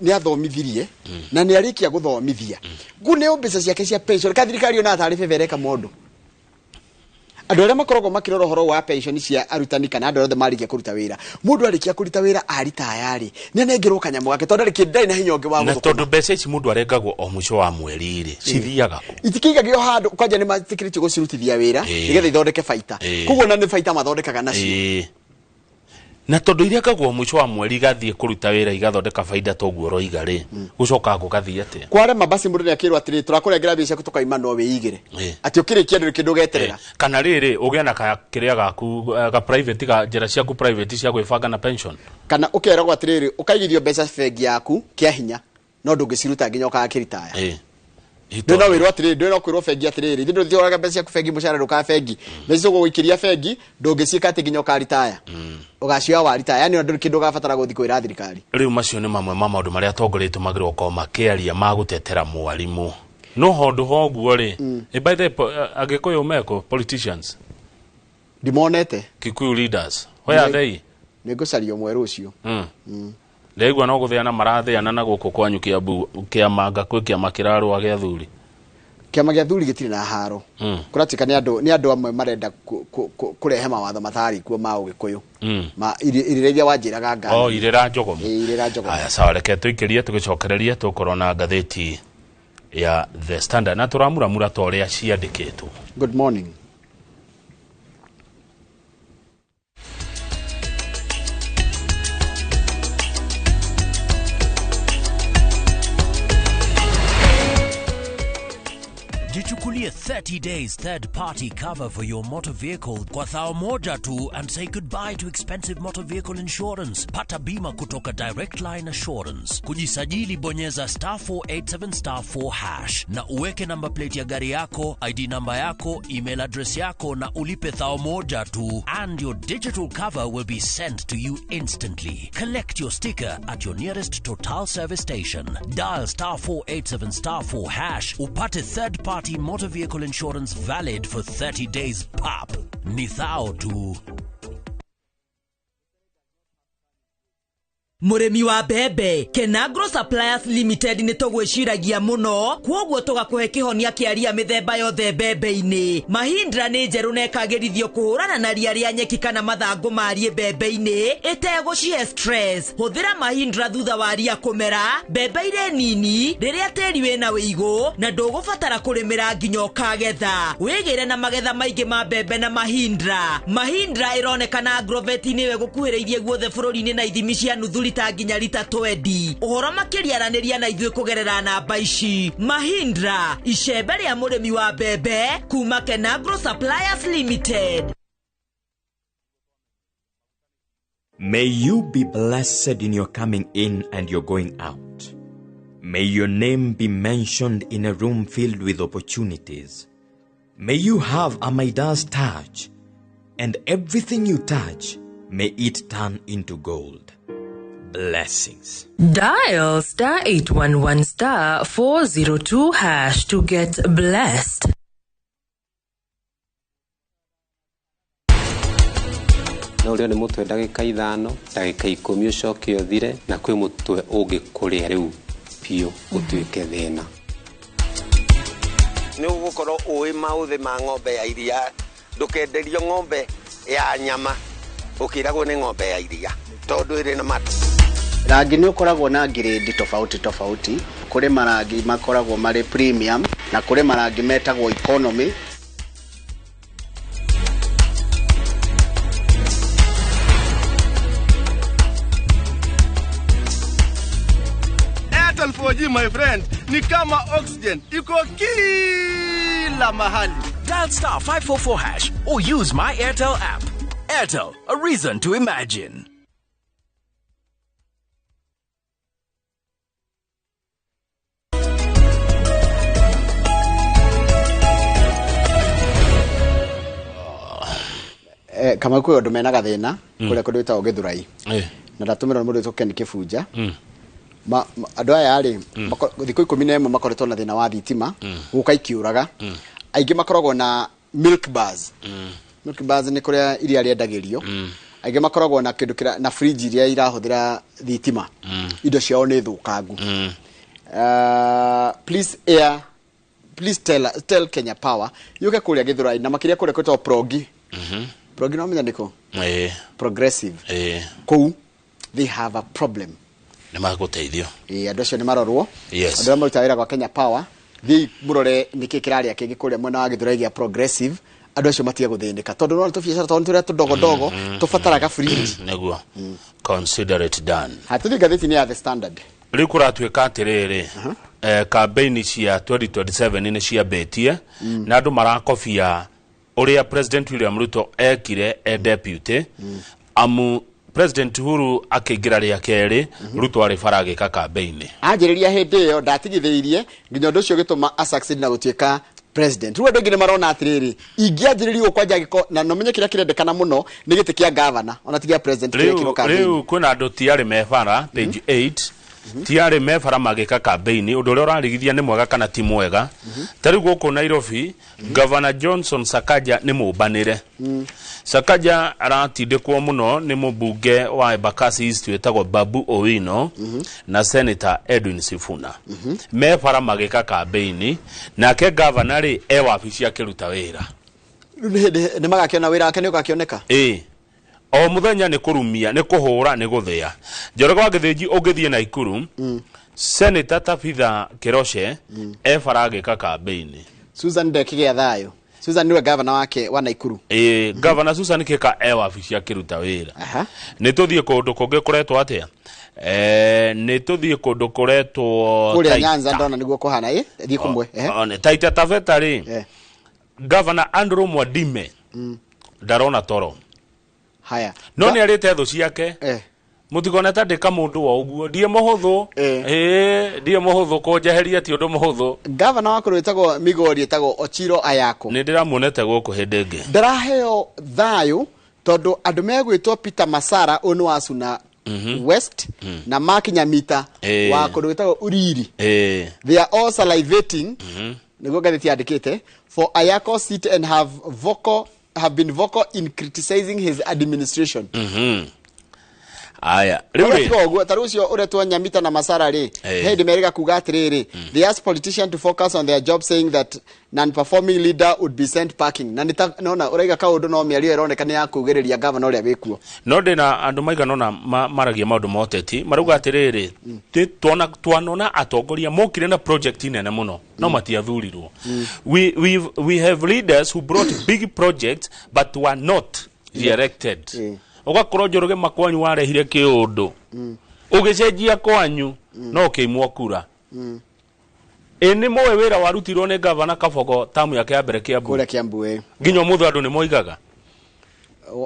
ni athomithirie na ni arikia guthomithia ngune mbeca ciake cia pension ka thirikari ona taarifa vereka mundu andu aria makoragwo makirora horo wa pension cia arutani kana andu othe marikia kuruta wira mundu arikia kuruta wira aritaya ri nenengerwo kanyamo gake tondu ndari na hinya ungi wa guthukuma na tondu mbeca ici mundu arengagwo o mwisho wa mweri ri cithiaga itikigagio handu kwanja ni matikiriti gucirutithia wira nigetha ithondeke baita koguo na ni baita mathondekaga nacio na tondu iria kagwo mwisho wa mweri gathie kuruta wira igathondeka faida toguo roiga ri gucoka gukathia atia kware mabasi mundu ni akirwa atiri turakurengera mbeca tukaima no wiigire ati ukirikia ndu kindu geterera kana riri ugia na kiria gaku ga private ga njira ciaku private cia gwibanga na pension kana ukeragwo atiriri ukaigithio mbeca bengi yaku kia hinya no ndungiciruta nginya ukakiritaya ndona wirwa atiriri ndona kwirwo bengi atiriri ndu thioraga mbeca ciaku bengi mucara nduka bengi mbeca guikiria bengi ndungiciika ati nginya ukaritaya ugacio wa ritaya yani ndu kindu gabatara guthi kwira thirikari riu macio ni mamwe ma maundu maria atongoretu magirwo ko makiaria magutetera mwarimu no hondu hoguo ri by the agikuyu meko politicians dimonete Kikuyu leaders where are they negocario mweru ucio Legwa no gutheana maratheana na guku kwanyu kiama ngakwe kiama kiraro agia thuri kiama gia thuri gitire na haro kuratika ni andu amwe marenda kurehe mawatho mathari kuo ma ugikuyu ma irireria wanjiraga ngani irira njogomu irira njogomu aya sawa reke tuikirie tugicokereria tukorona ngatheti ya The Standard na turamuramura toria ciandikitwo. Good morning. Jichukulie 30 days third-party cover for your motor vehicle kwa thao moja tu and say goodbye to expensive motor vehicle insurance. Pata bima kutoka Direct Line Assurance. Kujisajili bonyeza *487*4# na uweke number plate ya gari yako, ID number yako, email address yako na ulipe thao moja tu and your digital cover will be sent to you instantly. Collect your sticker at your nearest Total service station. Dial *487*4# upate third-party motor vehicle insurance valid for 30 days pop. Ni thao tu. Muremi wa bebe Kenagro Suppliers Limited ni tugwiciragia muno kwoguo tugakuhe kihonia kiaria mithemba yothe bebe-ini. Mahindra ni njeru nekagirithio kuhurana na ria ria nyeki kana mathangu marie bebe-ini itegucie stress. Huthira Mahindra thutha wa ria kumera bebe ire nini riria teri wina wiigu na ndugubatara kurimira nginya ukagetha. Wigire na magetha maingi ma bebe na Mahindra. Mahindra ironekana Agrovet-ini we gukuhiriirie guothe bururi-ini na ithimi cia nuthu lita nginya lita 20. Uhoro makiriaraniria na ithuĩ kugerera namba ici. Mahindra icembe ria murimi wa bebe kuma Kenagro Suppliers Limited. May you be blessed in your coming in and your going out. May your name be mentioned in a room filled with opportunities. May you have a Midas touch, and everything you touch, may it turn into gold. Blessings. Dial *811*402# to get blessed. Na uri ni mutwe ndagika 5 ndagika 10 ucoke uthire na kwi mutwe ungikuria riu pio utuike thina ni ugukorwo uwi mauthe ma ng'ombe ya iria ndukenderio ng'ombe ya nyama ukiragwo ni ng'ombe ya iria tondu iri na matu rangi ni ukoragwo na grade tofauti kuri marangi makoragwo mari premium na kuri marangi metagwo economy. Airtel 4G my friend ni kama oxygen, iko kila mahali. Dial *544# or use my Airtel app. Airtel, a reason to imagine. Kama kwe undu mena gathina kuria kundu ita ogithurai na ndatumira mundu witwo Ken Kifunja andu aya ari thikũ 11 makoretwo na thina wa thitima guka ikiuraga aingi makoragwo na milk bars. Milk bars ni kuria iria riendagirio aingi makoragwo na kindu na fridge iria irahuthira thitima indo ciao ni thukangu. Please air please tell Kenya Power yuke kuria Githurai na makiria kuria kwetwo progi progi no menya ndiko progressive they have a problem ni maguteithio andu acio ni marorwo yes andu amutawira kwa Kenya Power thi murore niki kiraria kingi kuria mwena wa Githurai gia progressive andu acio matige guthindika tondu no tu biacara tondu turia tudogo tufataraga free neguo consider it done hatuthi gatheti ni ya The Standard rikura tuika atiriri campaign cia 2027 ni cia betie na andu marakofia uria President William Ruto ekire deputy amu President Uhuru akigira ria keri Ruto ari farage ka campaign anjiriria hindi yo ndatigithiirie nginya ndu cio gituma succeed na gutuika president ruo ndogine marona atiriri ingianjiririo kwa jagiko na no menye kira kirendekana muno ni giti kia governor ona tigia president kiro campaign riu kuna andu tiari mefara page 8 tiari mefara magika campaign undu uri urarigithia ni mwega kana ti mwega tari guku Nairobi Governor Johnson Sakaja ni mubanire Sakaja aratindikwo muno ni mubunge wa Embakasi East wetagwo Babu Owino na Senator Edwin Sifuna mefara magika campaign na ke governor ri wabici akiruta wira ni magakiona wira wake ni ukakioneka o muthenya ni kurumia ni kuhura ni guthia Njoroge wa Githiji ungithie na Ikuru Senator Tabitha Kiroshe farage ka campaign Susan Dekigia thayo Susan niwe governor wake wa Naikuru governor Susan kika wabici akiruta wira ni tuthie kundu kungi kuretwo atia ni tuthie kundu kuretwo kuria Nyanza ndona niguo kuhana thie kumwe Taita Taveta ri Governor Andrew Mwadime ndarona toro haya no ni arite thu ciake mutigona ta ndika mundu wa uguo ndie muhuthu ndie muhuthu kunjeheria ti undu muhuthu governor wako wetagwo Migori etagwo Ochiro Ayako ni ndiramuonete guku hindi ngi ndaraheo thayo tondu andu megwitwo Peter Masara onu wa Suna West na Mark Nyamita wa kundu wetagwo Uriri they are all salivating niguo gatheti andikite for Ayako seat and have been vocal in criticizing his administration aya riu tarucio uretwa Nyamita na Masara ri hendi meriga kuga atiriri they asked politicians to focus on their job saying that non-performing leader would be sent packing na nona uraiga kaundu no miario ironeka ni ya kugereria governor uria wikuo no ndina andu maiga nona maragia maundu moteti maruga atiriri twanona atongoria mokire na project nene muno no matiathurirwo we have leaders who brought big projects but were not elected ugakorwo Njoroge makwanyu warehire kiundu ugicenjia kwanyu no kiimwo kura ni moe wira warutirwo ni governor Kabogo tamu yake ya mbere Kiambu kule Kiambu nginyo muthu andu ni moigaga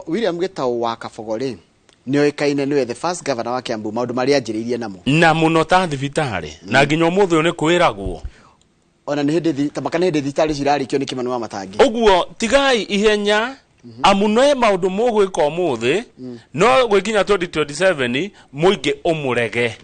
William Gitau wa Kabogo ri ni oikaine niwe the first governor wa Kiambu maundu mari anjiriirie namo na muno ta thibitari na nginyo muthu ni kwiragwo ona ni hindi tamakane hindi thitari cirarikio ni Kimani wa Matangi uguo tigai ihenya amunoe maundu mugwika umuthi no gwikinya 2027 muingi umurege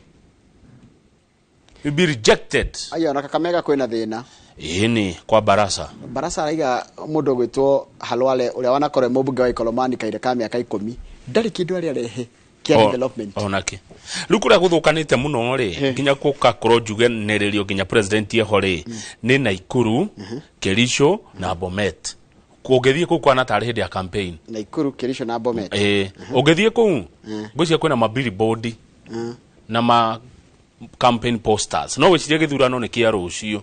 will be rejected ayo na Kakamega kwina thina ini kwa barasa araiga mundu gwitwo Halwale uria wanakore mubunge wa Ikolomani kaire ka miaka 10 ndari kindu ari arehe kia development onake lukura guthukanite muno ri nginya kuka krojuge nererio nginya president yeho ri ni Naikuru Kerisho na Bomet kugethie ku kwana tari hindi ya campaign Naikuru Kerisho na Bomet ugethie ku ngwiciria kwina mabillboard na ma campaign posters no wicirie githurano ni kia rucio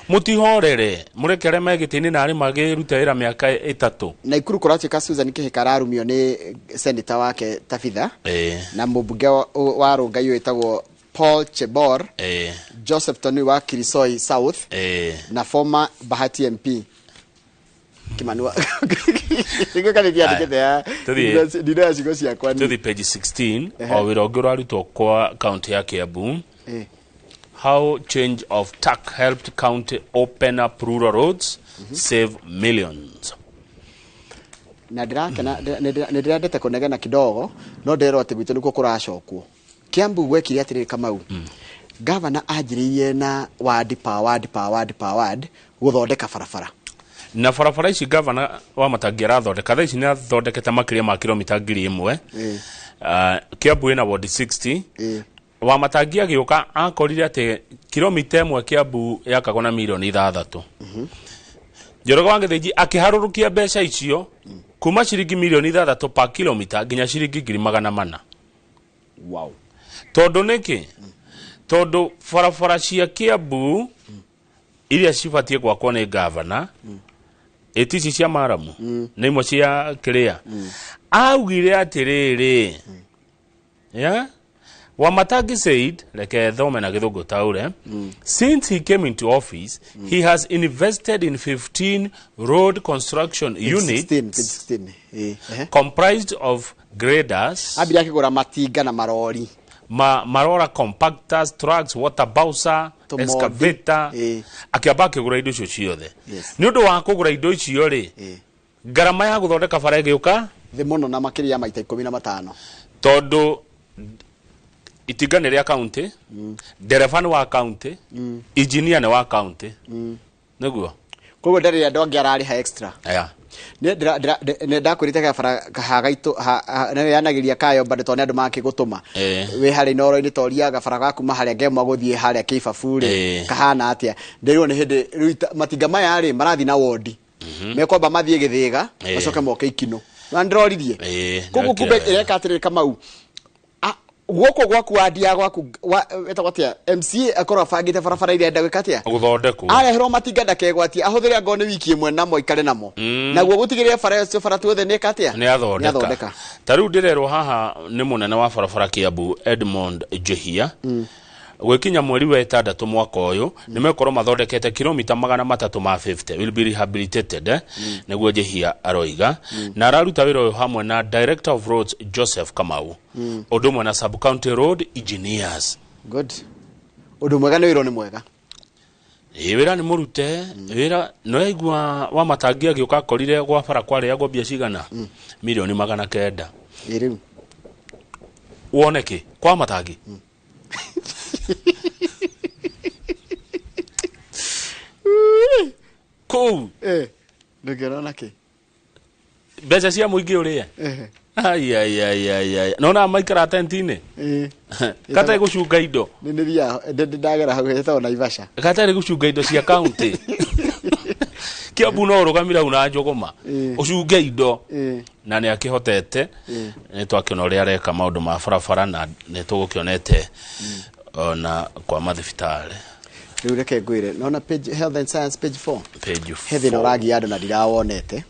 mutihorere murekere megitini na ari magirutera miaka 3 Naikuru kurachika Susan Kihikararumio ni senator wake Tabitha na mubunge wa Rongai etagwo Paul Chebor Joseph Tony wa Kirisoi South na former Bahati MP Kimanua niko kale dia ndikete ndira cigo cia kwani to the page 16 o wirogo rarutwo kwa county ya Kiambu how change of tax helped county open up rural roads save millions na ndirandete kunegena kidogo no ndero ati gwitu niko kuracokwo Kiambu gwekire atiri Kamau governor ajiriye na ward guthondeka barabara na barabara ici governor wa Matangira thondeka tha ici ni athondekete makiria ma kilomita 1,000 Kiambu ina ward 60 wa matangia gioka akorire ate kilomita 1 Kiambu yakagwo na milioni 6. Njoroge wa Githĩnji akiharurukia mbeca icio kuma ciringi milioni 6 per kilomita nginya ciringi 400,000. Wow. Tondu niki tondu farafara cia Kiambu iria cibatie gwakwo ni governor etici cia Maramu na imwe cia Kiria augire atiriri yeah. Wamatangi said, like Thome Githungu Taure, since he came into office, he has invested in 15 road construction units 16. Comprised of graders, abia kigura matinga na marori, marora compactors, trucks, water bowser, excavator, akiamba kigura indo icio ciothe. Ni undu wa kugura indo icio ri garama ya guthondeka bara igiuka the mono na makiria maita 15 tondu itigane ria county dereva ni wa county engineer ni wa county niguo kogo ndari andu angi arariha extra ne ndakurite gabara kahagaito na yanagiria kayo bado tone andu makigutuma we hari noro-ini toria gabara gaku mahari ngemwa guthie hari kibabure kahana atia ndirwo ni hindi matinga maya ari marathi na wodi mekwamba mathie Githiga macoke moke Ikino na ndroririe kogo kumbe ireka atire Kamau gwoko gwaku adia gwaku etagwatia MCA akora fagite farafara ile enda gwikatia guthondeku arehero matinga ndakegwatia ahuthire ngone wiki imwe namo ikare namo naguo gutigiria fara cio fara tuothe ne katia ne athondeka tariu ndirerwo haha ni munene wa farafara Kiambu Edmond Johia gwikinya mweri wa 6 mwaka uyu nimekorwo mathondekete kilomita 350 will be rehabilitated naguo Johia aroiga na araruta wira uyu hamwe na director of roads Joseph Kamau odumwe na sub county road engineers. Good. Odumwega ni wira ni mwega. Wira ni murute wira no igwa wa matangia gioka korire gwa bara kware ya gobia cigana milioni 900. Iriu woneke kwa matangi Cool. Ngerona ke. Beza cia muingi uria. Ai. Nona maikara tentine. Kata gucunga indo. Niniria ndagera hagu heta ona Ivasha. Kata gucunga indo cia county. Kiambu no rugamira una njogoma. Ucunge indo. Na ni akihotete. Ni twakiona uria areka maundu ma farafara na ni tugukionete ona kwa mathibitari. Riu reke ngwire nona page health and science page 4 page 4 hethi no ragi andu na ndirawonete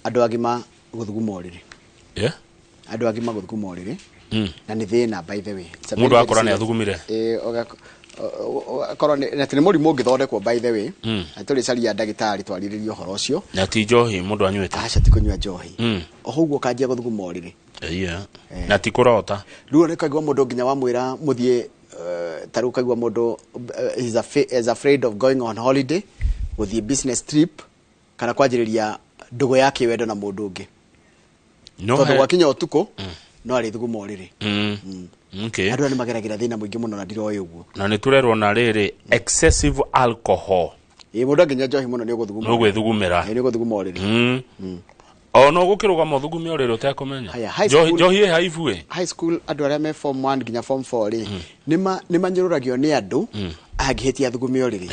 andu agima guthuguma uriri andu agima guthuguma uriri na ni thina by the way mundu akora ni athugumire akora na tini murimu ngithondekwo by the way aturi caria ndagitari twariririo horo ucio na ti njohi mundu anywete acha ti kunywa njohi ohugo kanjia guthuguma uriri na ti kurota riu ne kagwa mundu nginya wa mwira muthie taruka gwa modo is afraid of going on holiday with the business trip kana kwajiriria ndugo yake wendo na mundu ungi no wakinya utuko no ari thuguma uriri okay andu ni mageragira thina muingi muno na ndiroyo uguo na ni turerwo na riri excessive alcohol mundu nginya njohi muno ni uguthuguma no gwithugumira ni uguthuguma uriri no gukiruga muthugume uriri utakomenya njohi haivue high school andu aria me form 1 nginya form 4 ri ni manyururagio ni andu agihetia thugume uriri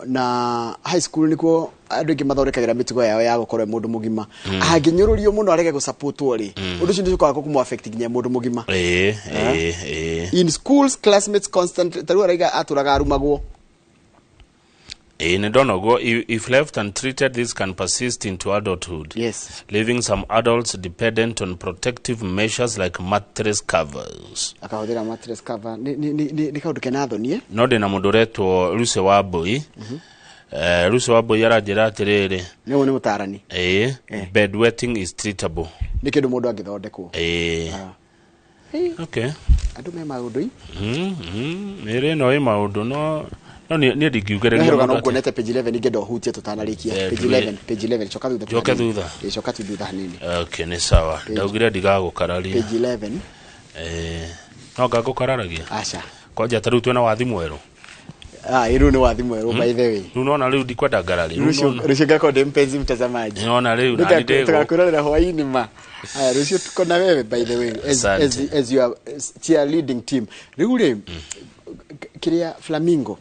na high school niko andu ingi mathondekagira mitigo yao ya gukorwo mundu mugima anginyururio muno arege gu support uri undu cio ndikuga kumu affect nginya mundu mugima in schools classmates constant taru araiga aturaga arumagwo if left untreated, this can persist into adulthood. Yes. Leaving some adults dependent on protective measures like mattress covers. Akahudira mattress cover. Ni kaundu kenatho nie? No ndina mundu retwo Ruse wa Boi. Ruse wa Boi arajira atiriri. Ni mutarani. Bedwetting is treatable. Ni kindu mundu angithondekwo. Okay. Andu me maundu i? Mere no i maundu no ni ndigiugereria no kuonete page 11 ingendo hutie tutanarikia page 11 choka thutha hanini okay ni sawa ndaugire ndigagukararia page 11 no ngagukararagia acha kwanja taru twena wathi mweru Iru ni wathimwe by the way. Unaona leo ndikwenda garali. Rusho gako de mpenzi mtazamaji. Unaona leo na ndego. Tukakurana hwaini ma. Rusho tuko na wewe by the way as you are cheerleading team. Rĩu kiria Flamingo.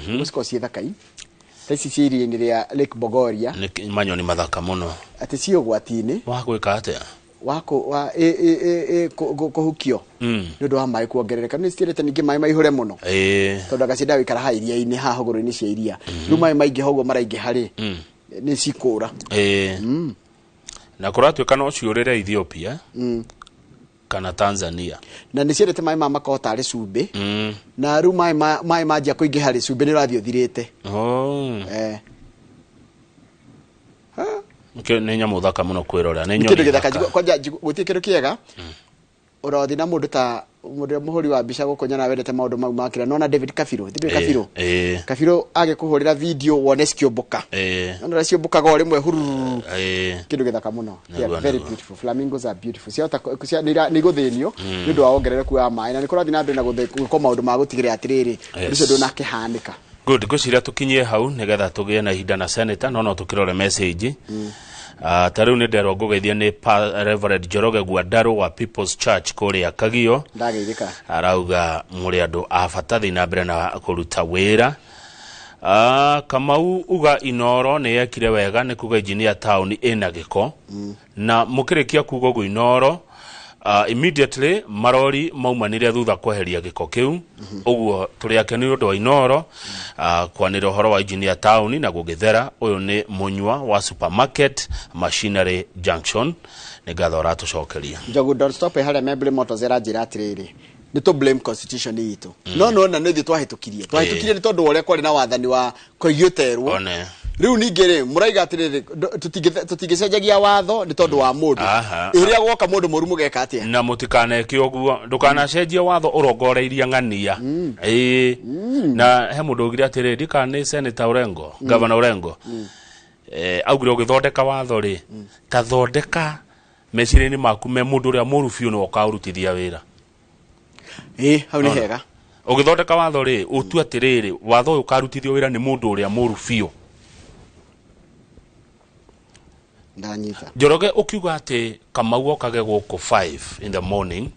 Musiko cie thakai. Taici ciri ni ria Lake Bogoria. Manyo ni mathaka muno. Ati cio gwatini. Wa gwika atia? Wako wa kuhukio ndu wa mai kuongerereka ni stirete ningi mai maihore muno tondu agacida wikara ha iria-ini ha hogoro-ini cia iria riu mai maingi hogo maraingi hari ni cikura na kuratuika no ciurire Ethiopia kana Tanzania na ni cirete mai mama kota ari cumbi na riu mai manjia kuingi hari cumbi ni rathio thirite ni nyamu thaka muno kwirora ni nyonya githaka kwanja gutie kindu kiega urathi na mundu ta mundu muhuri wa mbica gukonya na wendete maundu mau makira nona David Kafiro Kafiro age kuhurira video wone skiomboka nona skiomboka go rimwe huru kindu githaka muno very beautiful flamingos are beautiful cia ni guthinio nindu wa ongerereku wa mai na ni kurathi na mbere na gutheka maundu ma gutigire atiriri ucio ndo nakihanika good guciria tukinyie hau nigetha tugie na ihinda na senator no tukirore message tariu ni ndero ngugeithia ni Reverend Joroge Gwandaru wa People's Church kuria Kagio ndageithika arauga muri andu abatathi na mbere na kuruta wira Kamau uga Inoro ni yakire wega ni kuga engineer town ina giko na mukirikia kugo go Inoro immediately marori maumanire thutha kweheria giko kiu uguo turi akeni undu wa Inoro kwanira horo wa engineer town na gugithera uyu ni munywa wa supermarket machinery junction ni gathora tucokeria Njogu don't stop hale meble motozera jira atiriri ni to blame constitution yitu no na nithi twahitukirie ni tondu wore kwari na wathani wa koyuterwo riu ningere muraiga atiriri tutigicenjagia watho ni tondu wa mundu iria gwoka mundu murumu geka atia na mutikaneke oguo ndukanacenjia watho urongoreiria ng'ania na he mundu ugira atiriri ndikane Senator Orengo Governor Orengo augire ugithondeka watho ri ta thondeka mecirini maku me mundu uria murubiu no kaurutithia wira hau ni hega ugithondeka watho ri utu atiriri watho uyu karutithio wira ni mundu uria murubiu ndanyita Joroge ukiuga ati Kamau okage guku 5 in the morning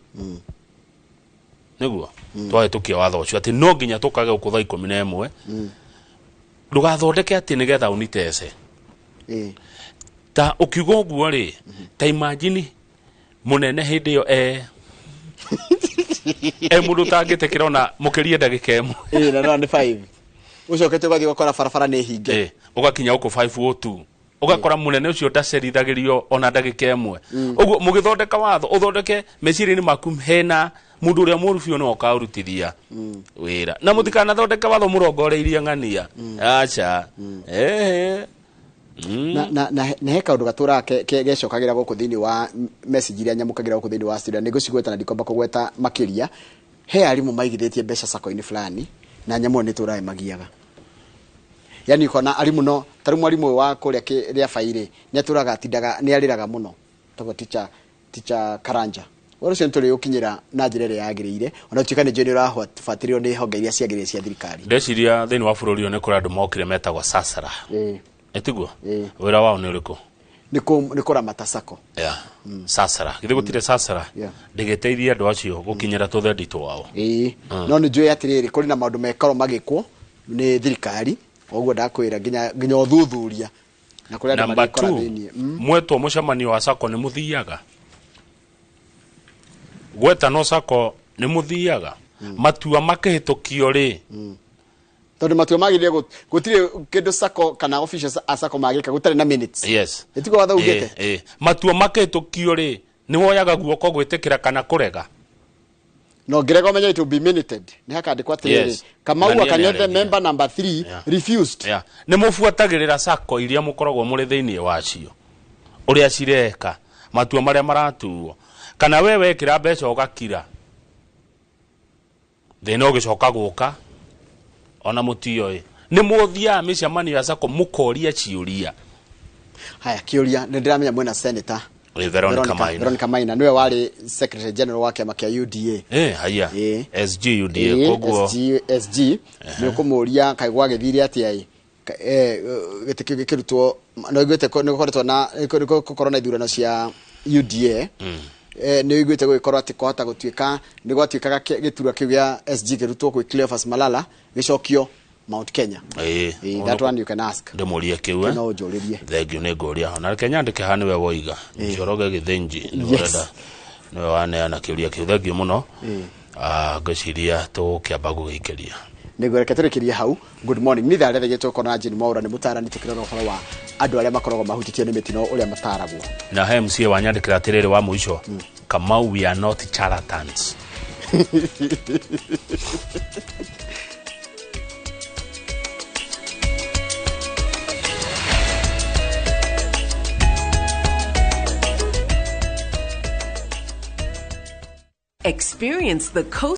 niguo twahitukia watho ucio ati no nginya tukage guku thaa 11 ndugathondeke ati nigetha unitece ta ukiuga uguo ri ta imagine munene hindi yo mundu tangitekira ona mukirie ndagika imwe na ni 5 ucokete gwathi gukora barabara ni hinge ugakinya guku 5:02 ugakora munene ucio ndacerithagirio ona ndagika imwe uguo mugithondeka watho uthondeke mecirini maku hena mundu uria murubiu no kaurutithia wira na mutikana thondeka watho murongoreirie ng'ania acha na heka undu gatura gecokagira guku thini wa message iria nyamukagira guku thini wa studio nigucigweta na ndikomba kugweta makiria he arimu maigithitie mbeca sako-ini fulani na nyamu ni turai magiaga yani kona arimu no taru mwarimu wa kuria ria faire ni aturaga tindaga ni ariraga muno togo teacher Karanja woro century ukinyira na njira ria yagirire ona tukane jeni raho fatirio ni honge iria ciagirire cia thirikari ndeciria thini wa bururi one kura andu mokire metagwa sasara etiguo wira wao ni uriku ni kuramata sako sasara githe gutire sasara ndigiteithia andu acio gukinyira tuthendi twao no ni njui atiriri kuri na maundu mekoro magikwo ni thirikari oguo ndakwira nginya uthuthuria na kuri andu magikora thini mwetwo mucemanio wa sako ni muthiaga gweta no sako ni muthiaga matua makihitukio ri tondu matua magire gutire kindu sako kana officials asako magika gutare na minutes etiko watha ugete matua makihitukio ri ni woyaga guoko gwitikira kana kurega no ngirego menya to be minuted ni hakandikwa tiriri Kamau akanyothe member number 3 refused ni mufuatagirira sako iria mukoragwo muri thiini wacio uria cireka matua maria maratuo kana wewe ekira mbeca ugakira thina ugicoka guka ona mutio ni muthia micamani ya sako mukoria ciuria haya kiuria ni ndiramenya mwena senator Veronica Maina niwe wari secretary general wake makia UDA haya SG UDA koguo SG ni kumuria kaigwa githiri ati ai gitikirutwo no igwete ko nikoretwo na corona ithurano cia UDA ni igwete gukorwo ati kohota gutuika ni gwatuikaga giturwa kiu ya SG kirutwo kwi Cleophas Malala gicokio Mount Kenya. That one you can ask. Ndemuria kiwe. No joririe. Thegio ne goria. Na Kenya ndike hani we woiga. Njoroge githenji ni urenda. No wane ana kiuria kiu thegio muno. Ngeciria to kiambagu gikeria. Nigoreke turekeria hau. Good morning. Ni thare thegio toko na Jini Maura ni mutarani tukirora uhoro wa andu aria makoragwo mahutitio ni mitino uria mataragwo. Na he MC wanyandikira atiriri wa muico. Kamau, we are not charlatans. Experience the coast